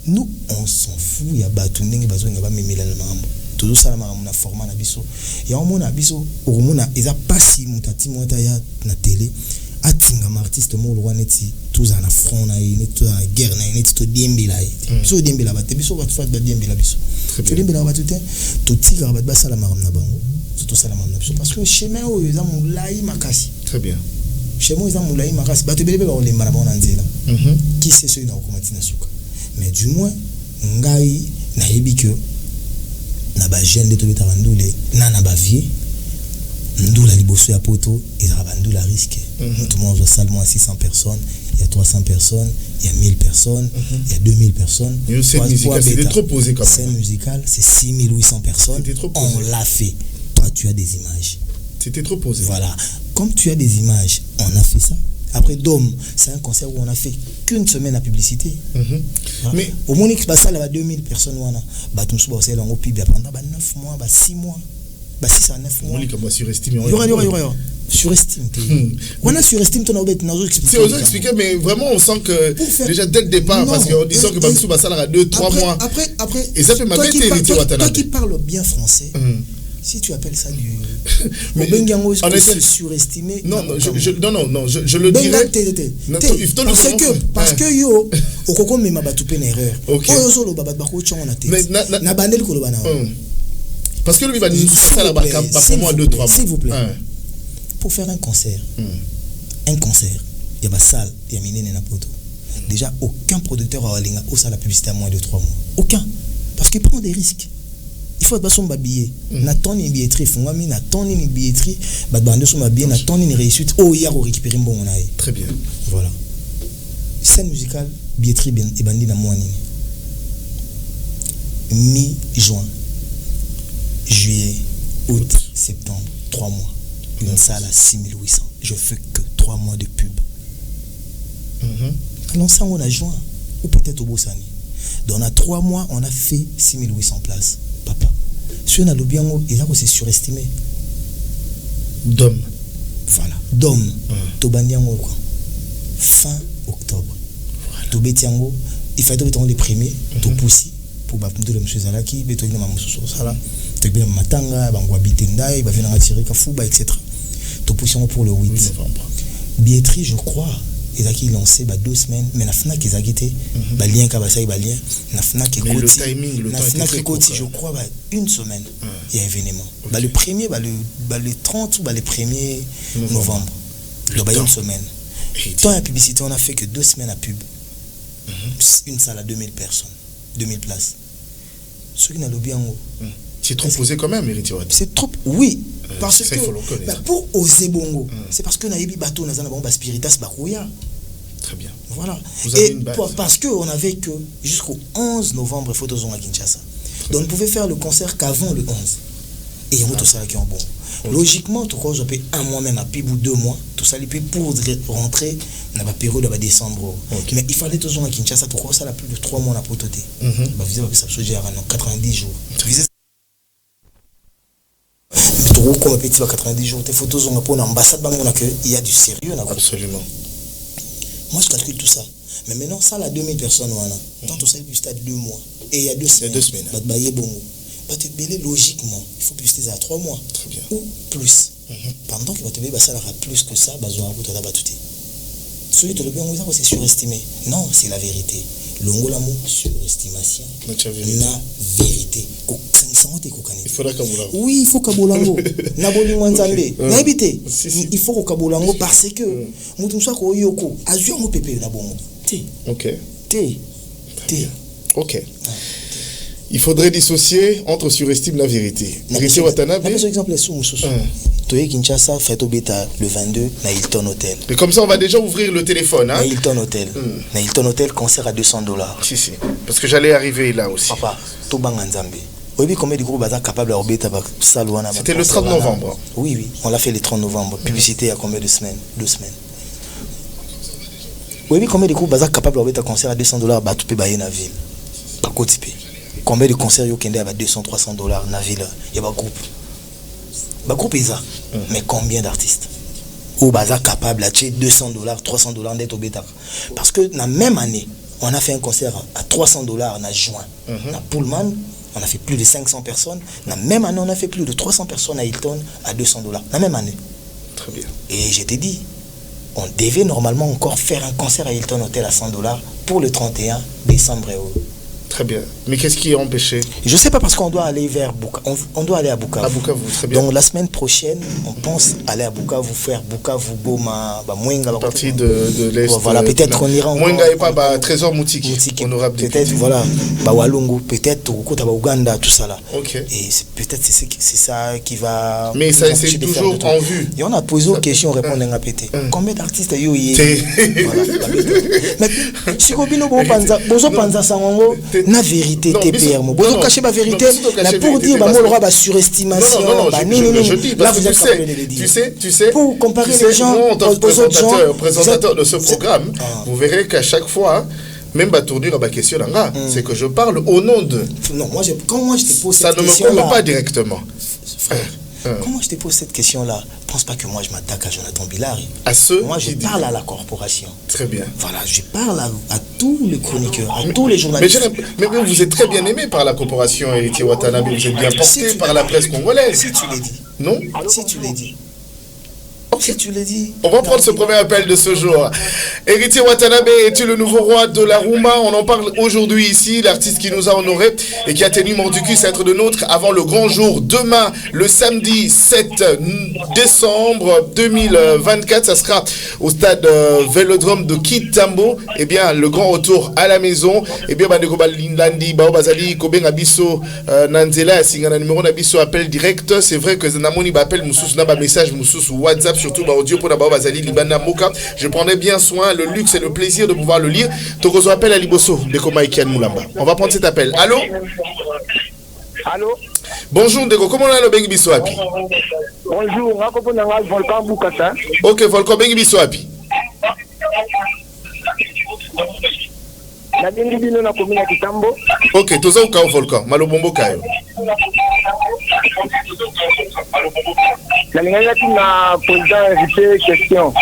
Nous on s'en fout, il y a bateau ninga bazo nga ba memela le mambo. Tout ça la na format na biso. Ya on na biso, au mona eza pas si mutati mota ya na télé. Atinga artiste mo lo waneti tous en front na ine to en guerre na ine to diembela so diembela ba te biso ba fa ba diembela biso to diembela ba tout to tika ba sala maram na bango to sala maram na biso parce que chemin o eza mulai makasi très bien chemin eza mulai makasi ba te belebe ba le mara ba nzela qui c'est celui na komatina suka mais du moins ngai na yebi que na ba jeune de to beta bandule na ba vie Ndoula liboso ya poto et Rabandula risque. Tout le monde salle moins 600 personnes, il y a 300 personnes, il y a 1000 personnes, il y a 2000 personnes. Et scène musicale, c'était trop posé quand même. Scène musicale, c'est 6800 personnes. On l'a fait. Toi, tu as des images. C'était trop posé. Voilà. Comme tu as des images, on a fait ça. Après Dôme, c'est un concert où on a fait qu'une semaine à publicité. Voilà. Mais au moins, il y a 2000 personnes. Il y a 9 mois, 6 mois. Bah si ça 9 mois. On va surestimer. Il y aura. Surestime. On a surestime ton objet. C'est aux expliquer, mais vraiment on sent que déjà dès le départ, parce qu'en disant que Bamsou Bassal a 2-3 mois. Après. Et ça fait ma bête hérité Watanabe. Toi qui parles bien français, si tu appelles ça du. Mais c'est surestimé. Non, je le dirais. Parce que yo, au Koko Mema Batoupe une erreur. Ok. Parce que lui va nous ça là pour moi 2-3 mois. S'il vous plaît. Pour faire un concert, il y a ma salle, il y a Minene Napoto. Déjà, aucun producteur à Walinga osa la publicité à moins de 3 mois. Aucun. Parce qu'il prend des risques. Il faut pas son billet. N'attend ni billetterie, fongami, n'attend ni billetterie, badbande son billet, n'attend ni réussite. Oh, hier, on récupère un bon monaï. Très bien. Voilà. Scène musicale, billetterie, et bandit dans mois. Mi-juin. Juillet, août, septembre, 3 mois. Une salle à 6800. Je fais que 3 mois de pub. Alors ça, on a juin. Ou peut-être au Bossani. Donc, on a 3 mois, on a fait 6800 places. Papa. Si on a le bien, il a aussi surestimé. Dôme. Voilà. Dôme. Tobandiango, quoi. Fin octobre. Tobetiango. Il fallait que les premiers. Topoussi. Pour le monsieur Zalaki. Beto na mamuso sala. Tobé matanga. Bangwa bitendai. Ba venir attirer kafuba, etc. Topoussi pour le 8 novembre. Billetterie, je crois. Ils ont lancé 2 semaines, mais la FNAC ils ont quitté. Lien Kabasai, lien. La FNAC est le timing, le temps est très court. Je crois, 1 semaine, il y a événement. Okay. Le premier, le 30 ou le 1er novembre. Il y a 1 semaine. Tant la publicité, on a fait que 2 semaines à pub. Une salle à 2000 personnes, 2000 places. Ceux qui n'ont pas bien. C'est trop posé quand même, héritier. C'est trop, oui. Parce que pour oser bongo, c'est parce que naïbi bateau n'a pas de spiritas barouya. Très bien. Voilà. Et parce qu'on avait que jusqu'au 11 novembre, il faut tous à Kinshasa. Donc on pouvait faire le concert qu'avant le 11. Et on tout ça qui est bon. Logiquement, tout ça, je paye 1 mois même à Pibou 2 mois. Tout ça, il peut pour rentrer dans la période de décembre. Mais il fallait toujours à Kinshasa, tout ça, la plus de 3 mois à pototer. Bah, vous avez ça, 90 jours. Comme un petit 90 jours, tes photos ont pour l'ambassade, il y a du sérieux là. Absolument. Moi je calcule tout ça. Mais maintenant, ça, la 2000 personnes, dans tout ça, il y a 2 mois. Et il y a 2 semaines. Logiquement, il faut publiciter à 3 mois. Très bien. Ou plus. Pendant qu'il va te payer, ça aura plus que ça, celui qui te le bien, c'est surestimé. Non, c'est la vérité. L'ongolamo, surestimation. La vérité. faudra kabolango. Oui, il faut kabolango. Na bolingo nzambe. Na ebité. Il faut kabolango parce que mutu msa ko yoko azwi ngo pepe na bongo. T. OK. T. OK. Il faudrait dissocier entre surestime et la vérité. Héritier Watanabe. Par exemple, les sous-moussous. Toye Kinshasa, fait au bêta le 22, na Hilton Hotel. Mais comme ça, on va déjà ouvrir le téléphone. Hein? Na Hilton Hotel. Na Hilton Hotel, concert à $200. Si. Parce que j'allais arriver là aussi. Papa, tout bang Nzambe. Oui, combien de groupes sont capables de faire ça? C'était le 30 novembre. Oui, on l'a fait le 30 novembre. Publicité il y a combien de semaines? 2 semaines. Oui, combien de groupes sont capables de faire un concert à $200? Bah, tu peux bailler dans la ville. Pas côté. Combien de concerts il y a à $200-300 dans la ville? Il y a un groupe. Un groupe est ça. Mais combien d'artistes? Ou baza capable de $200, $300 d'être au bêta? Parce que dans la même année, on a fait un concert à $300 en juin. Dans Pullman, on a fait plus de 500 personnes. Dans la même année, on a fait plus de 300 personnes à Hilton à $200. La même année. Très bien. Et je t'ai dit, on devait normalement encore faire un concert à Hilton Hotel à $100 pour le 31 décembre. Très bien. Mais qu'est-ce qui est empêché? Je ne sais pas parce qu'on doit aller vers Bukavu. On doit aller à Bukavu. À Bukavu, très bien. Donc la semaine prochaine, on pense aller à Bukavu, faire Bukavu, Goma, Mwenga. Partie de l'Est. Voilà, peut-être on ira. Mwenga et pas Trésor Moutiki. Honorable député. Peut-être, voilà, Walungu, peut-être au côté de Ouganda, tout ça là. Ok. Et peut-être c'est ça qui va. Mais ça, c'est toujours en vue. Et on a posé aux questions, répondre à pété. Combien d'artistes il y a? Mais si Robino Panza Sangongo, na vérité TPR mo bozo cacher la vérité là pour dire bah moi le roi bah surestimation bah non je dis là vous êtes capable de le dire tu sais pour comparer les gens aux autres gens présentateur de ce programme vous verrez qu'à chaque fois même bah tournure à ma question là c'est que je parle au nom de non quand moi je te pose cette question ça ne me convainc pas directement comment je te pose cette question-là? Pense pas que moi je m'attaque à Jonathan Billard. Moi je parle à la corporation. Très bien. Voilà, je parle à tous les chroniqueurs, à tous les journalistes. Mais vous êtes très bien aimé par la corporation Héritier Watanabe, vous êtes bien porté par la presse congolaise. Si tu l'as dit. Non? Si tu l'as dit. Si tu l'as dit. On va prendre ce premier appel de ce jour. Héritier Watanabe est-il le nouveau roi de la rumba? On en parle aujourd'hui ici. L'artiste qui nous a honorés et qui a tenu Mordicus à être de nôtre avant le grand jour. Demain, le samedi 7 décembre 2024, ça sera au stade Vélodrome de Kitambo. Eh bien, le grand retour à la maison. Eh bien, Lindandi, Bazali, Kobenga Bisso, Nanzela, Singana numéro Nabiso appel direct. C'est vrai que Zanamoni appelle Moussous, n'a pas message Moussous ou WhatsApp. Surtout audio pour d'abord Bazali Libana Moka. Je prendrai bien soin, le luxe et le plaisir de pouvoir le lire. Tokozo appelle à Liboso de Komaikian Moulamba. On va prendre cet appel. Allô? Allô? Bonjour Ndeko, comment on a le Bengi Biso Happy? Bonjour, on a Volcan Boukassa. Ok, Volcan Bengi Biso Happy. La Bengi Bino na commune de Kitambo. Ok, toza uka au Volcan, Malobombo Kayo. La ligne na président invité question.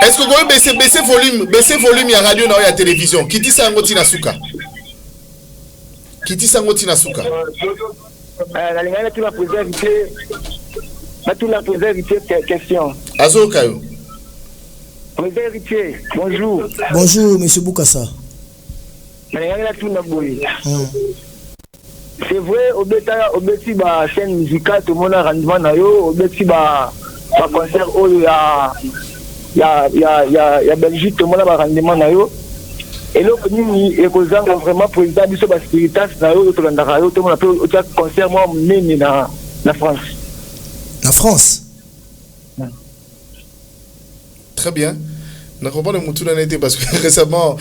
Est-ce que vous pouvez baisser volume ya radio na ya télévision? Kiti sangoti na suka. Kiti sangoti na suka. La ligne na président invité. La président invité question. Azo Kayo. Président invité, bonjour. Bonjour monsieur Boukassa. La ligne na boy. C'est vrai, au bêti ba scène musicale tout le monde a rendement na yo, au bêti ba concert oh ya Belgique tout le monde a rendement na yo. Et là ni et cause vraiment président biso ba spiritas na yo to landaka yo tout le monde a au concert moi nini na France. Na France. Très bien. On comprend le moutou d'année parce que récemment.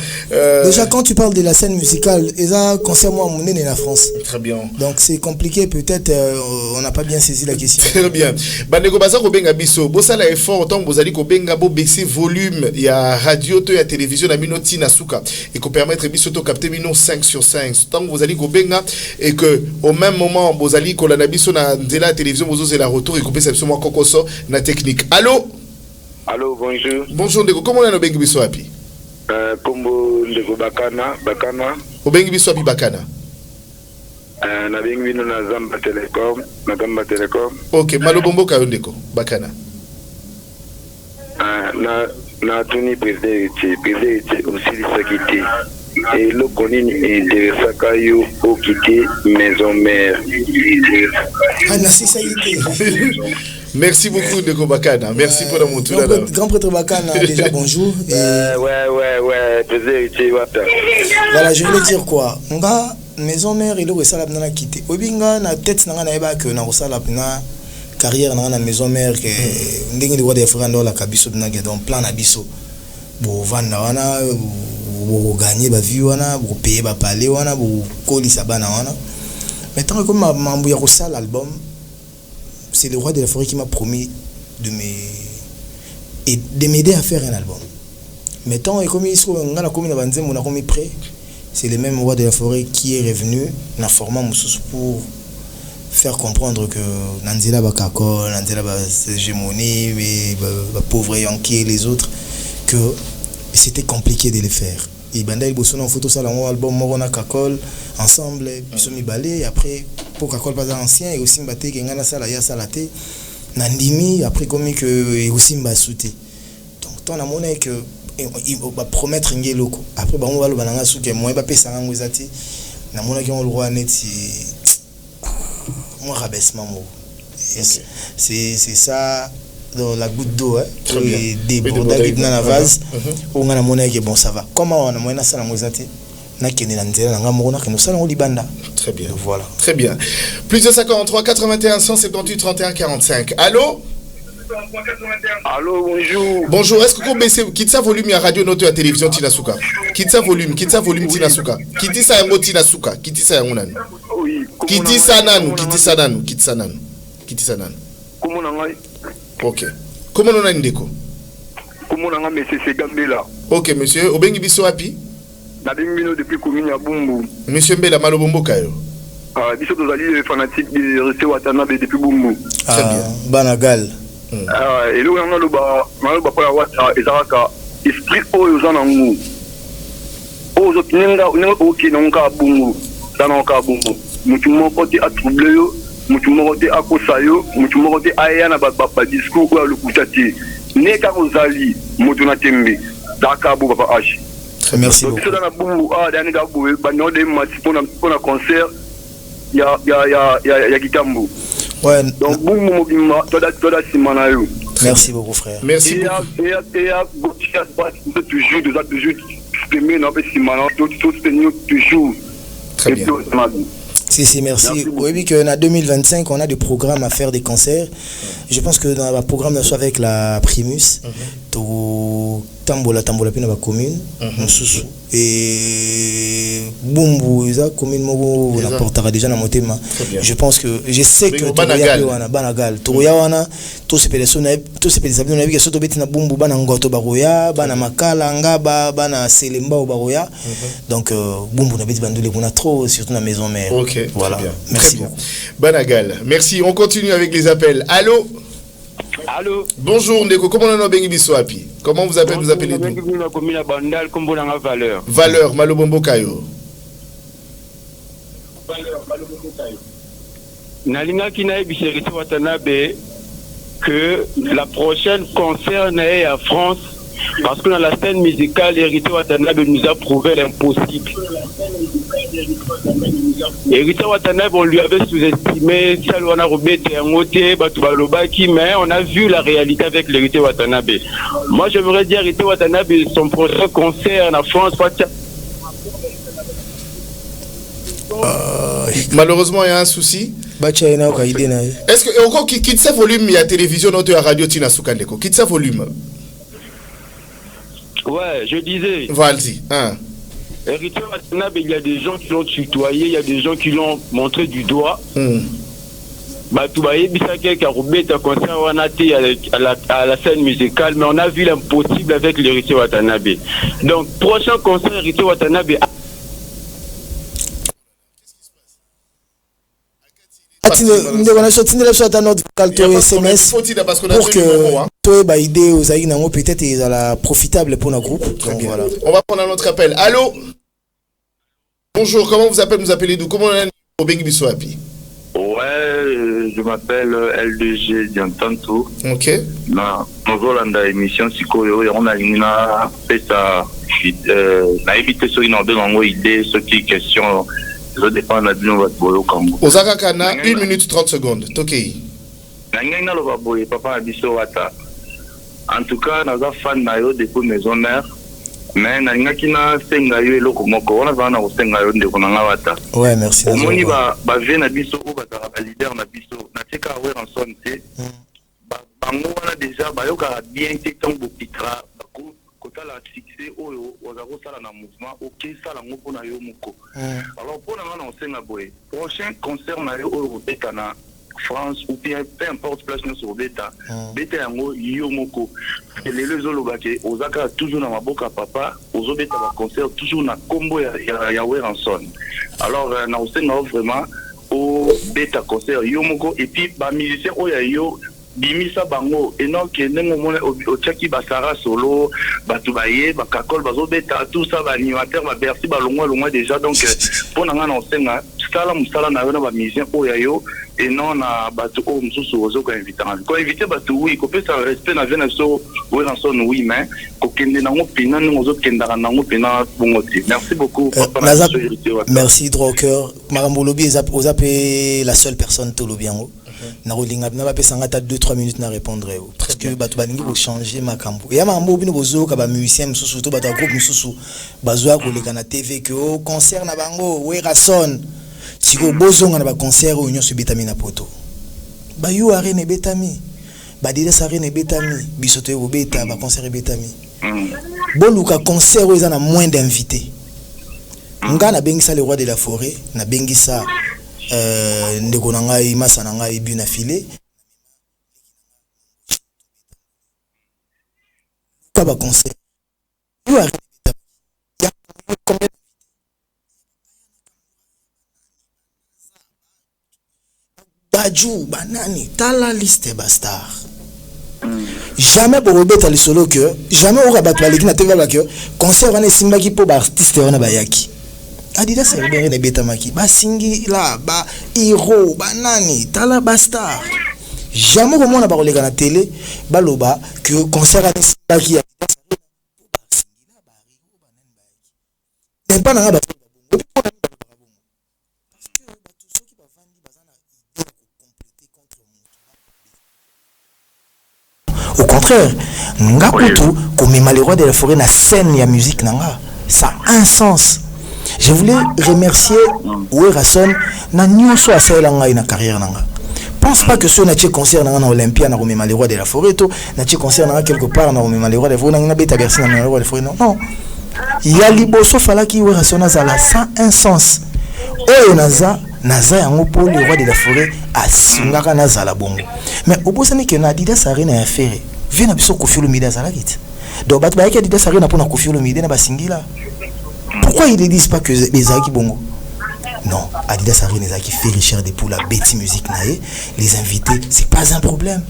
Déjà, quand tu parles de la scène musicale, ils ont concert moi mon nez en France. Très bien. Donc c'est compliqué, peut-être on n'a pas bien saisi la question. Très bien. Bandeko baza ko benga biso, bosa la effort autant vous allez ko benga bo baisser volume, il y a radio, il y a télévision na minoti na suka et ko permettre biso to capter mino 5 sur 5. Tant vous allez ko benga et que au même moment vous allez ko la biso na la télévision vous osez la retour et couper absolument kokoso na technique. Allô? Allô, bonjour. Bonjour Ndeko, comment on a le bengi biso api? Kombo Ndeko Bakana. O bengi biso api Bakana. Na bengi bino na Zamba Telecom. Ok, malobombo kayo Ndeko Bakana. Na tuni président aussi sakité. et le connu de Sakayo au quitter maison mère. Ah, Nassi, ça y est. Merci beaucoup de Bakana. Merci pour mon tour. Grand prêtre Bakana, déjà bonjour. Et... Ouais. Voilà, je voulais dire quoi. Nga maison mère il est salab na quitté. Obinga na tête na na eba que na salab na carrière na maison mère que ndenge di wade frère ndo la kabiso na donc plan na biso. Bo vanda wana bo gagner ba vie wana bo payer ba palais wana bo kolisa bana wana. Mais tant que mambo ya ko l'album, c'est le roi de la forêt qui m'a promis de m'aider à faire un album. Mais tant que comme il se on a commis na banzem on a commis prêt. C'est le même roi de la forêt qui est revenu dans format Moussous pour faire comprendre que Nanzela Bakako, Nanzela Gémonie, pauvre Yankee et les autres, que c'était compliqué de le faire. Et Banda il bosse en photo ça dans album Morona Kakol ensemble, ils sont mis balais et après pour Kakol pas ancien et aussi Mbaté qui ngana ça la ya salaté Nandimi après comme que et aussi Mbasouté. Donc ton amone que il va promettre ngéloko après ba on va le bananga souke moi ba pesa ngango ezati na mona ki on le roi net moi rabaissement mo c'est ça dans la goutte d'eau hein et des bordage dans la vase on a mona que bon ça va comment on a moyen ça na mo ezati na kene na nzela nga mo na que nous ça on libanda très bien voilà très bien plus de 53 81 178 31 45 allô. Allô, bonjour. Bonjour, est-ce que vous baissez quitte ça volume à radio noto à télévision Tinasuka. Quitte ça volume Tinasuka. Quitte ça yango Tinasuka, quitte ça yango nani. Oui. Quitte ça nanu. Comment on a OK. Comment on a ndeko? Comment on a monsieur Segambela. OK monsieur, obengi biso api? Na bimino depuis commune ya Bumbu. Monsieur Mbela Malobombo kayo. Ah, biso tozali fanatique de rester Watanabe depuis Bumbu. Très bien. Banagal. Et là, on a le bas et ça esprit oyo zanangu. Ozo kinenga ok nonga bungu zanonga bungu. Mutu moko te atroublé yo, mutu moko te akosa yo, mutu moko te aya na ba discours ko le kutati. Ne ka ozali mutu na tembe. Daka bu papa H. Merci beaucoup. Donc dans la bungu dani ga bu ba no de match pour un concert ya Gitambo. Ouais. Donc, merci beaucoup, frère. Merci beaucoup. Très bien. Si, merci. Oui, que en 2025, on a des programmes à faire, des concerts. Je pense que dans le programme, nous sommes avec la Primus, Tambola Pina la commune, et Bumbu, la commune, on apportera déjà dans mon thème. Je pense que, je sais que Banagal, Touyawana, tous ces personnes, tous ces personnes qui sont tombées dans Bumbu, Banangoto Baroya, Banamakala, Ngaba, Bana Selemba au Baroya. Donc, Bumbu n'a pas de on a trop, surtout dans la maison mère. Ok, voilà. Bien. Merci beaucoup. Banagal, merci. On continue avec les appels. Allô? Allô. Bonjour Ndeko, comment on a bengi biso api? Comment vous appelez, vous appelez d'où? Valeur, Malobombo Kayo. Nalinga Kinaï Bichérité Watanabe que la prochaine concert n'est à France parce que dans la scène musicale, Hérité Watanabe nous a prouvé l'impossible. Hérité Watanabe, on lui avait sous-estimé, Salwana Robete, Ngote, Batubalobaki, mais on a vu la réalité avec l'Hérité Watanabe. Moi, j'aimerais dire Hérité Watanabe, son prochain concert en France, malheureusement, il y a un souci. Est-ce que encore qui quitte sa volume, il y a télévision, notre radio Tina Soukandeko. Quitte sa volume. Ouais, je disais. Vas-y. Hein. Hérité Watanabe, il y a des gens qui l'ont tutoyé, il y a des gens qui l'ont montré du doigt. À la scène musicale, mais on a vu l'impossible avec l'Hérité Watanabe. Donc, prochain concert Hérité Watanabe. SMS pour que toi idée aux aïnamo peut-être est profitable pour notre groupe. Donc, voilà. On va prendre un autre appel. Allô? Bonjour, comment vous appelez? Vous appelez d'où? Comment on a au Bengi Bissoapi? Ouais, je m'appelle LDG Diantanto. Ok. Dans Holanda émission Sikoyo, on a une fait ça na éviter ceux qui n'ont pas idée, ceux qui question, ça dépend de la vie de Boyo Kambo. Ozaka Kana, 1 minute 30 secondes. Tokei. Nangena lo baboye papa biso wata. En tout cas, naza fan na yo depuis maison mère. Mais nanga kina senga yo eloko moko. On a vana ko senga yo ndeko nanga wata. Ouais, merci. Au moni ba vie na biso ko ba leader na biso. Na teka we en son te. Bango wana déjà ba yo ka bien te tango pitra. Kota la succès oyo ozako sala na mouvement OK sala ngo pona yo moko. Alors pona na senga boye. Prochain concert na yo oyo beta na France ou bien peu importe place nous sur beta beta yango yo moko les lezolobake ozaka toujours na maboka papa ozo beta ba concert toujours na combo ya Weranson. Alors na osenga vraiment au beta concert yo moko et puis ba musicien oya yo bimisa bango enoke ndenge mona otiaki basara solo batu baye bakakol bazo beta tout ça ba animateur ba bercy ba longwa déjà donc pour nga na osenga sala musala na yo na ba musicien oya yo et non na batu o mususu ozo ko inviter ko inviter batu oui ko pesa respect na vena so Weranson oui mais ko kende na ngo pina ngozo kendara na ngo pina bongoti. Merci beaucoup papa. Merci Droker Marambolobi ozape la seule personne to lobiango na rolinga na ba pesa ngata 2-3 minutes na répondre parce que batu balingi ko changer makambo ya mambo bino bozo ka ba musicien mususu to batu groupe mususu bazwa ko leka na TV que au concert na bango Weranson siko bozonga na ba concert o nyonso betami na poto ba yu arene betami ba dile sarene betami bisoto e beta ba concert betami boluka concert o ezana moins d'invités nga na bengisa le roi de la forêt na bengisa ndeko na ngai masa na ngai bu na filé ka ba concert yu arene betami Baju, banani, tala liste bastar. Jamais pour Robert ali solo que, jamais au rabat baliki na TV que concert wana simbaki po ba artiste wana bayaki. Adida c'est bien na beta maki, ba singi la, ba hero, banani, tala bastar. Jamais au monde ba koleka na télé, ba loba que concert wana simbaki ya singi la ba hero banani bayaki. N'est pas na ba au contraire, nga kutu komema le roi de la forêt na scène ya musique nanga, ça a un sens. Je voulais remercier Weranson na nyonso asala ngai na carrière nanga. Pense pas que ce na concert nanga na Olympia na komema le roi de la forêt to na concert nanga quelque part na komema le roi de la forêt na beta Bercy na le roi de la forêt non. Ya liboso fala ki Weranson azala ça a un sens. Oyo naza yango po le roi de la forêt asungaka nazala bongo mais obosani ke na Adidas Arena ya faire vient biso Koffi Olomide azala kit donc bat ba Adidas Arena pour na Koffi Olomide na basingila pourquoi ils ne disent pas que les aki bongo non Adidas Arena les aki fait Richard de pour la Betty musique nae les invités c'est pas un problème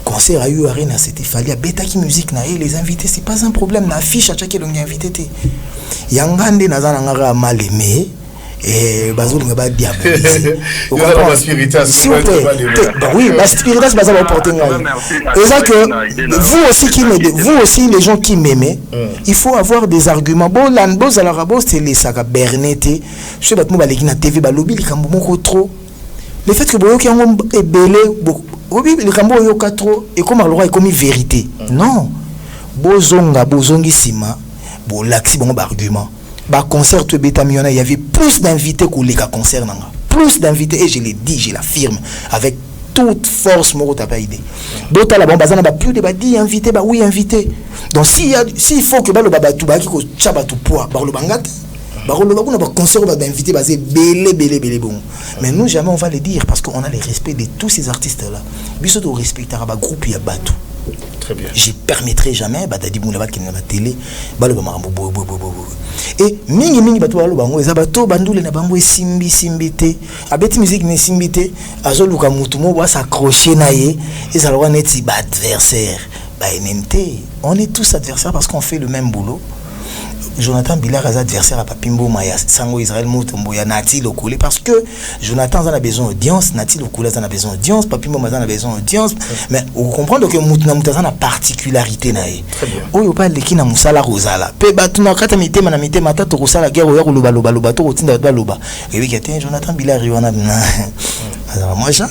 concert à eu Arena c'était fallait beta qui musique nae les invités c'est pas un problème na affiche à chaque longue invité te yangande nazana ngara mal aimé et bazou nga diaboliser oui la spiritas baza ba porter et ça que vous aussi les gens qui m'aiment il faut avoir des arguments bon landbos à la rabos c'est les saga bernete je bat mo baleki na TV balobi likambo moko trop le fait que boyoki yango ebele obi likambo yoka trop et comme alors est comme vérité non bozongi sima bo laxi bon argument. Bah concert tout betami il y avait plus d'invités que les concert nanga plus d'invités et je l'ai dit je l'affirme avec toute force moro t'as pas idée bota la bazana ba plus de ba 10 invités ba oui invités donc s'il faut que ba le baba tout ba ki ko chaba tout poids ba le bangata ba le ba ba concert ba d'invités basé belé bon mais nous jamais on va le dire parce qu'on a le respect de tous ces artistes là biso to respectera ba groupe ya batou. Très bien. Je permettrai jamais badadi boulaba qui na télé balo ba marambo bo et mingi bato balo bango eza bato bandule na bango simbité abeti musique ne simbité azoluka mutu mo ba s'accrocher na ye ezala wana neti ba adversaire ba NMT on est tous adversaires parce qu'on fait le même boulot Jonathan Bilard est adversaire à Papimbo Maya Sango Israël Moutombo ya Nati Lokole parce que Jonathan en a besoin d'audience, Nati Lokole en a besoin d'audience, Papimbo Maya en a besoin d'audience, mais vous comprenez que Moutna Moutazan a particularité nae. Très bien. Oh yo pas leki na musala rozala. Pe batuna kata mitema na mitema tata rosala guerre ya loba loba loba to rotinda ba loba. Et oui que Jonathan Bilard yo na alors moi genre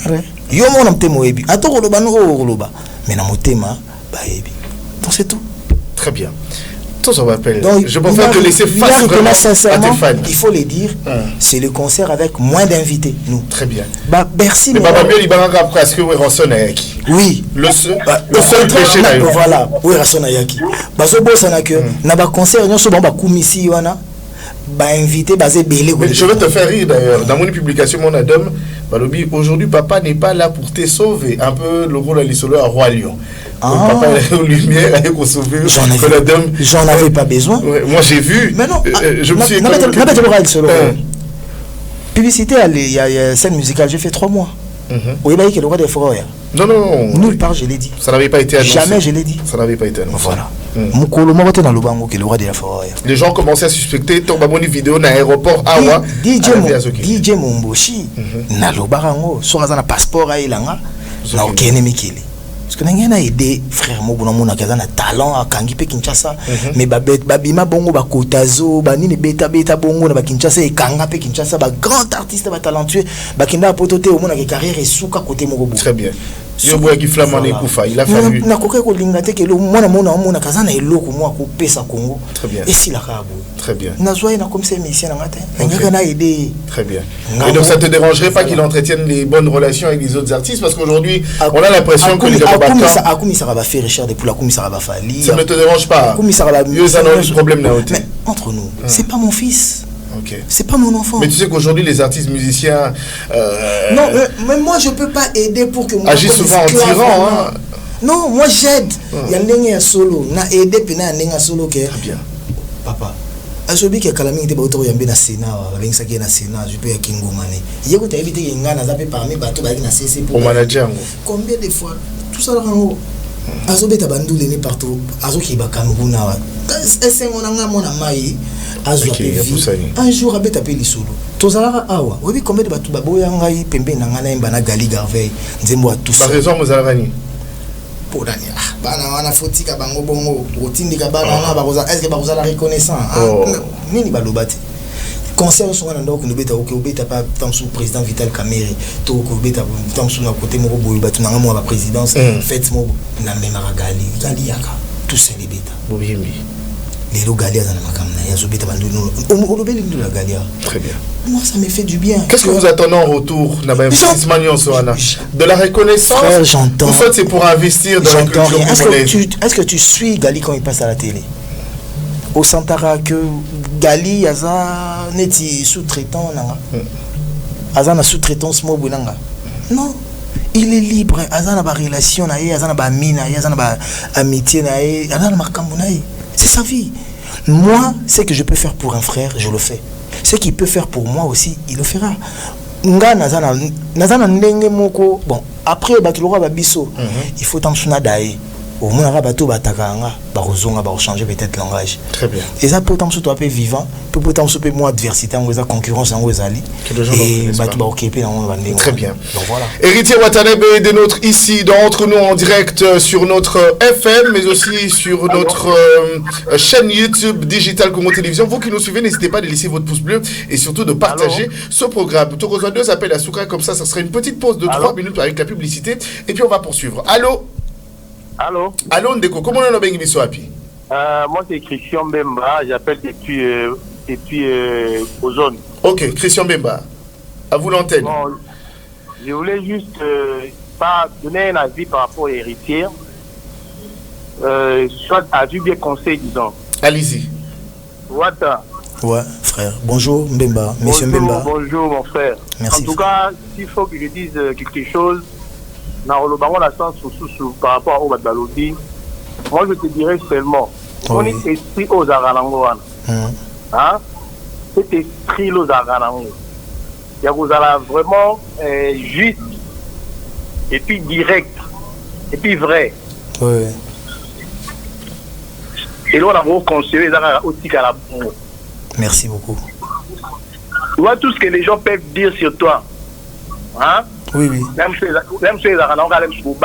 yo mon mtemo ebi. Ato loba no loba. Mais na motema ba ebi. Donc c'est tout. Très bien. Tout ça m'appelle. Donc, je préfère te laisser face vraiment à tes fans. Il faut le dire, c'est le concert avec moins d'invités, nous. Très bien. Bah, merci. Mais Baba Miel, il va après ce que vous ressentez. Oui. Le seul péché là. Voilà. Oui, Rasonayaki. Bah, ce beau, ça n'a que. N'a pas concert, nous sommes en commission, wana. Bah, invité, basé belé. Je vais te faire rire d'ailleurs. Dans mon publication, mon Adam, Balobi, aujourd'hui, papa n'est pas là pour te sauver. Un peu le rôle à l'isolo à Roi Lion. Papa est aux lumières, il faut sauver. J'en avais pas besoin. Ouais, moi j'ai vu. Mais non. Je me suis dit. Publicité, il y a scène musicale, j'ai fait 3 mois. Oui, bah, il y a le roi des forêts. Non. Nulle part, je l'ai dit. Ça n'avait pas été annoncé. Jamais, je l'ai dit. Ça n'avait pas été annoncé. Voilà. Mukolo Morote dans le bango, qui est le roi de la forêt. Les gens commençaient à suspecter ton baboni vidéo dans l'aéroport. DJ Momboshi, na lo barango, so razana passeport à ilanga, na okene mikili. Parce que n'a a aidé frère Mobuna Mona qui a un talent à Kangipe Kinshasa, mais babima bongo ba Kotazo, ba nini beta bongo na ba Kinshasa et Kangape Kinshasa, ba grand artiste ba talentueux, ba kinda potote au monde qui carrière et souka côté Morobo. Très bien. Il a fallu. Na koke ko lingate ke lo mona kazana eloko moi ko pesa Congo. Très bien. Et si la kabo. Très bien. Na zoya na comme c'est mission na ngate. Na aidé. Très bien. Et donc ça te dérangerait pas qu'il entretienne les bonnes relations avec les autres artistes parce qu'aujourd'hui on a l'impression que les Akumi ça va faire Richard depuis Akumi ça va Fali. Ça ne te dérange pas. Akumi ça va mieux ça n'a problème là. Mais entre nous, c'est pas mon fils. Okay. C'est pas mon enfant. Mais tu sais qu'aujourd'hui les artistes musiciens non, mais moi je peux pas aider pour que moi agissent souvent en tyran hein. Non, moi j'aide. Il y a n'enga solo, na aider puis na n'enga solo que. Très bien. Papa. Azobi que kalami te bato yambe na Sénat, balinga ki na Sénat, je peux ya kingomane. Yeko ta éviter yenga na zape parmi bato ba na CC pour. Au manager. Combien de fois tout ça là ngo. Azobe ta bandule ne partout. Azoki ba kanuguna wa. Est-ce qu'on a mon mai un jour à bête appelé solo tozala awa oui combien de bato baboya ngai pembe na ngana mbana gali garveille nzembo tout ça par raison mozalani pour dani bana wana fotika bango bongo otindika bana na bakoza est-ce que bakoza la reconnaissant nini balobati concert sur un endroit que nous bêta au bêta pas tant sous président Vital Kamerhe to ko bêta tant sous na côté moko boyo batu na moi la présidence fête mo na memara gali yaka tout c'est les bêta bobimbi les Galia dans la makamna yazobeta banduno olobeli ndu la Galia. Très bien. Moi ça me fait du bien. Qu'est-ce que vous attendez en retour de la reconnaissance? Frère, j'entends. Tout ça c'est pour investir dans la culture congolaise. Est-ce que tu suis Gali quand il passe à la télé? Au Santara que Gali aza neti sous-traitant nanga. Aza na sous-traitance mo bunanga. Non. Il est libre, aza na ba relation na ye, aza na ba mina, aza na ba amitié na ye, aza na makambo na ye. C'est sa vie. Moi, ce que je peux faire pour un frère, je le fais. Ce qu'il peut faire pour moi aussi, il le fera. Nga nazana ndenge moko. Bon, après batulora babiso, il faut tant suna dae. Au moins rabato batakanga, barozonga ba changer peut-être langage. Très bien. Et ça peut tant soit peu vivant, peut tant soit peu moins adversité en la concurrence en ezali. Et batu ba occupé dans bandingo. Très bien. Donc voilà. Héritier Watanabe est de notre ici d'entre nous en direct sur notre FM mais aussi sur notre chaîne YouTube Digital Congo Télévision. Vous qui nous suivez, n'hésitez pas à laisser votre pouce bleu et surtout de partager ce programme. Tout reçoit 2 appels à Souka comme ça sera une petite pause de 3 minutes avec la publicité et puis on va poursuivre. Allô? Allô Ndeko, comment on a bien mis api? Moi c'est Christian Bemba, j'appelle depuis Ozone. Ok, Christian Bemba, à vous l'antenne. Bon, je voulais juste pas donner un avis par rapport aux héritiers. Soit avis bien conseil, disons. Allez-y. Wata. Ouais, frère. Bonjour Mbemba, monsieur Mbemba. Bonjour mon frère. Merci. En tout cas, s'il faut que je dise quelque chose, par rapport au Badalobi, moi je te dirais seulement, on est esprit aux Aranangoan. Cet esprit aux Aranango. Il y a vous allez vraiment juste, et puis direct, et puis vrai. Oui. Et là, on a beaucoup conseillé aussi à la boue. Merci beaucoup. Tu vois tout ce que les gens peuvent dire sur toi. Hein? Oui, oui. Même si ils ont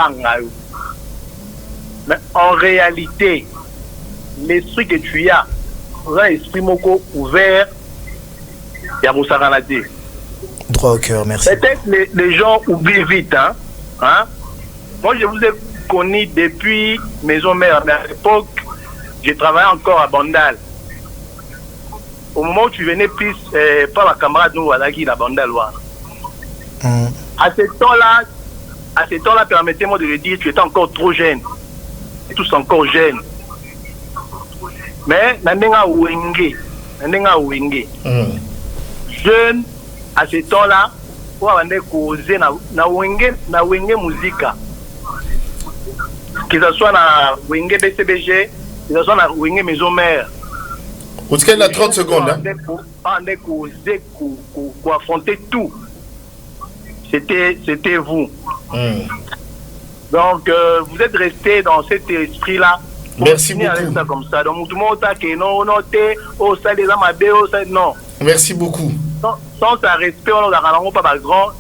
mais en réalité, l'esprit que tu as, un esprit moko ouvert, il y a Boussaranati. Droit au cœur, merci. Peut-être les gens oublient vite. Hein? Moi, je vous ai connu depuis Maison Mère, mais à l'époque, j'ai travaillé encore à Bandal. Au moment où tu venais plus, pas ma camarade, nous, à la Bandal. À ce temps-là, permettez-moi de le dire, tu étais encore trop jeune. Tous encore jeunes. Mais, Nandenga Wenge. Jeune, à ce temps-là, pour avoir causé na Wenge musique. Que ce soit na Wenge BCBG, que ce soit na Wenge Maison Mère. Au cas de 30 secondes. On a causé pour affronter tout. C'était vous. Donc, vous êtes resté dans cet esprit-là. Merci beaucoup. Avec ça comme ça. Donc, tout le monde a que non, ça les non. Merci beaucoup. Sans un respect, on n'a pas grand.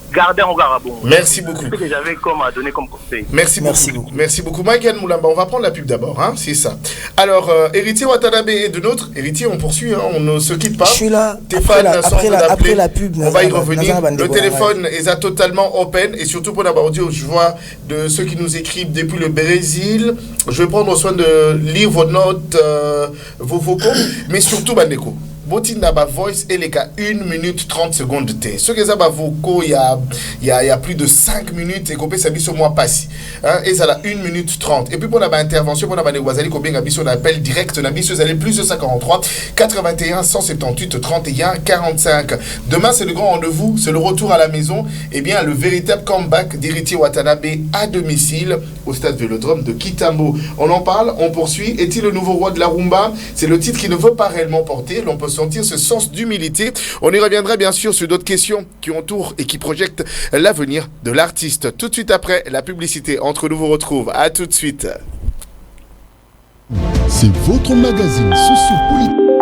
Gardez en garabon. Merci beaucoup. C'est ce que j'avais comme à donner comme conseil. Merci beaucoup. Merci beaucoup. Michael Moulamba, on va prendre la pub d'abord, hein, c'est ça. Alors, Héritier Watanabe est de notre. Héritier, on poursuit, hein, on ne se quitte pas. Je suis là. Après la pub, on va y revenir. Le téléphone est totalement open et surtout pour d'abord dire, je vois de ceux qui nous écrivent depuis le Brésil. Je vais prendre soin de lire vos notes, vos vocaux, mais surtout, Bandeko. Botinda ba voice et les cas 1 minute 30 secondes de thé. Ce que ça va vocaux, il y a plus de 5 minutes et qu'on peut s'habiller sur moi passi. Hein, et ça a 1 minute 30. Et puis pour la intervention, pour la négociation, qu'on bien on appelle direct, on a mis allez plus de 53 81 178 31 45. Demain, c'est le grand rendez-vous, c'est le retour à la maison. Et bien, le véritable comeback d'Héritier Watanabe à domicile au stade Vélodrome de Kitambo. On en parle, on poursuit. Est-il le nouveau roi de la rumba? C'est le titre qui ne veut pas réellement porter. L'on peut sentir ce sens d'humilité. On y reviendra bien sûr sur d'autres questions qui entourent et qui projettent l'avenir de l'artiste. Tout de suite après la publicité, Entre nous vous retrouve. À tout de suite. C'est votre magazine sociopolitique.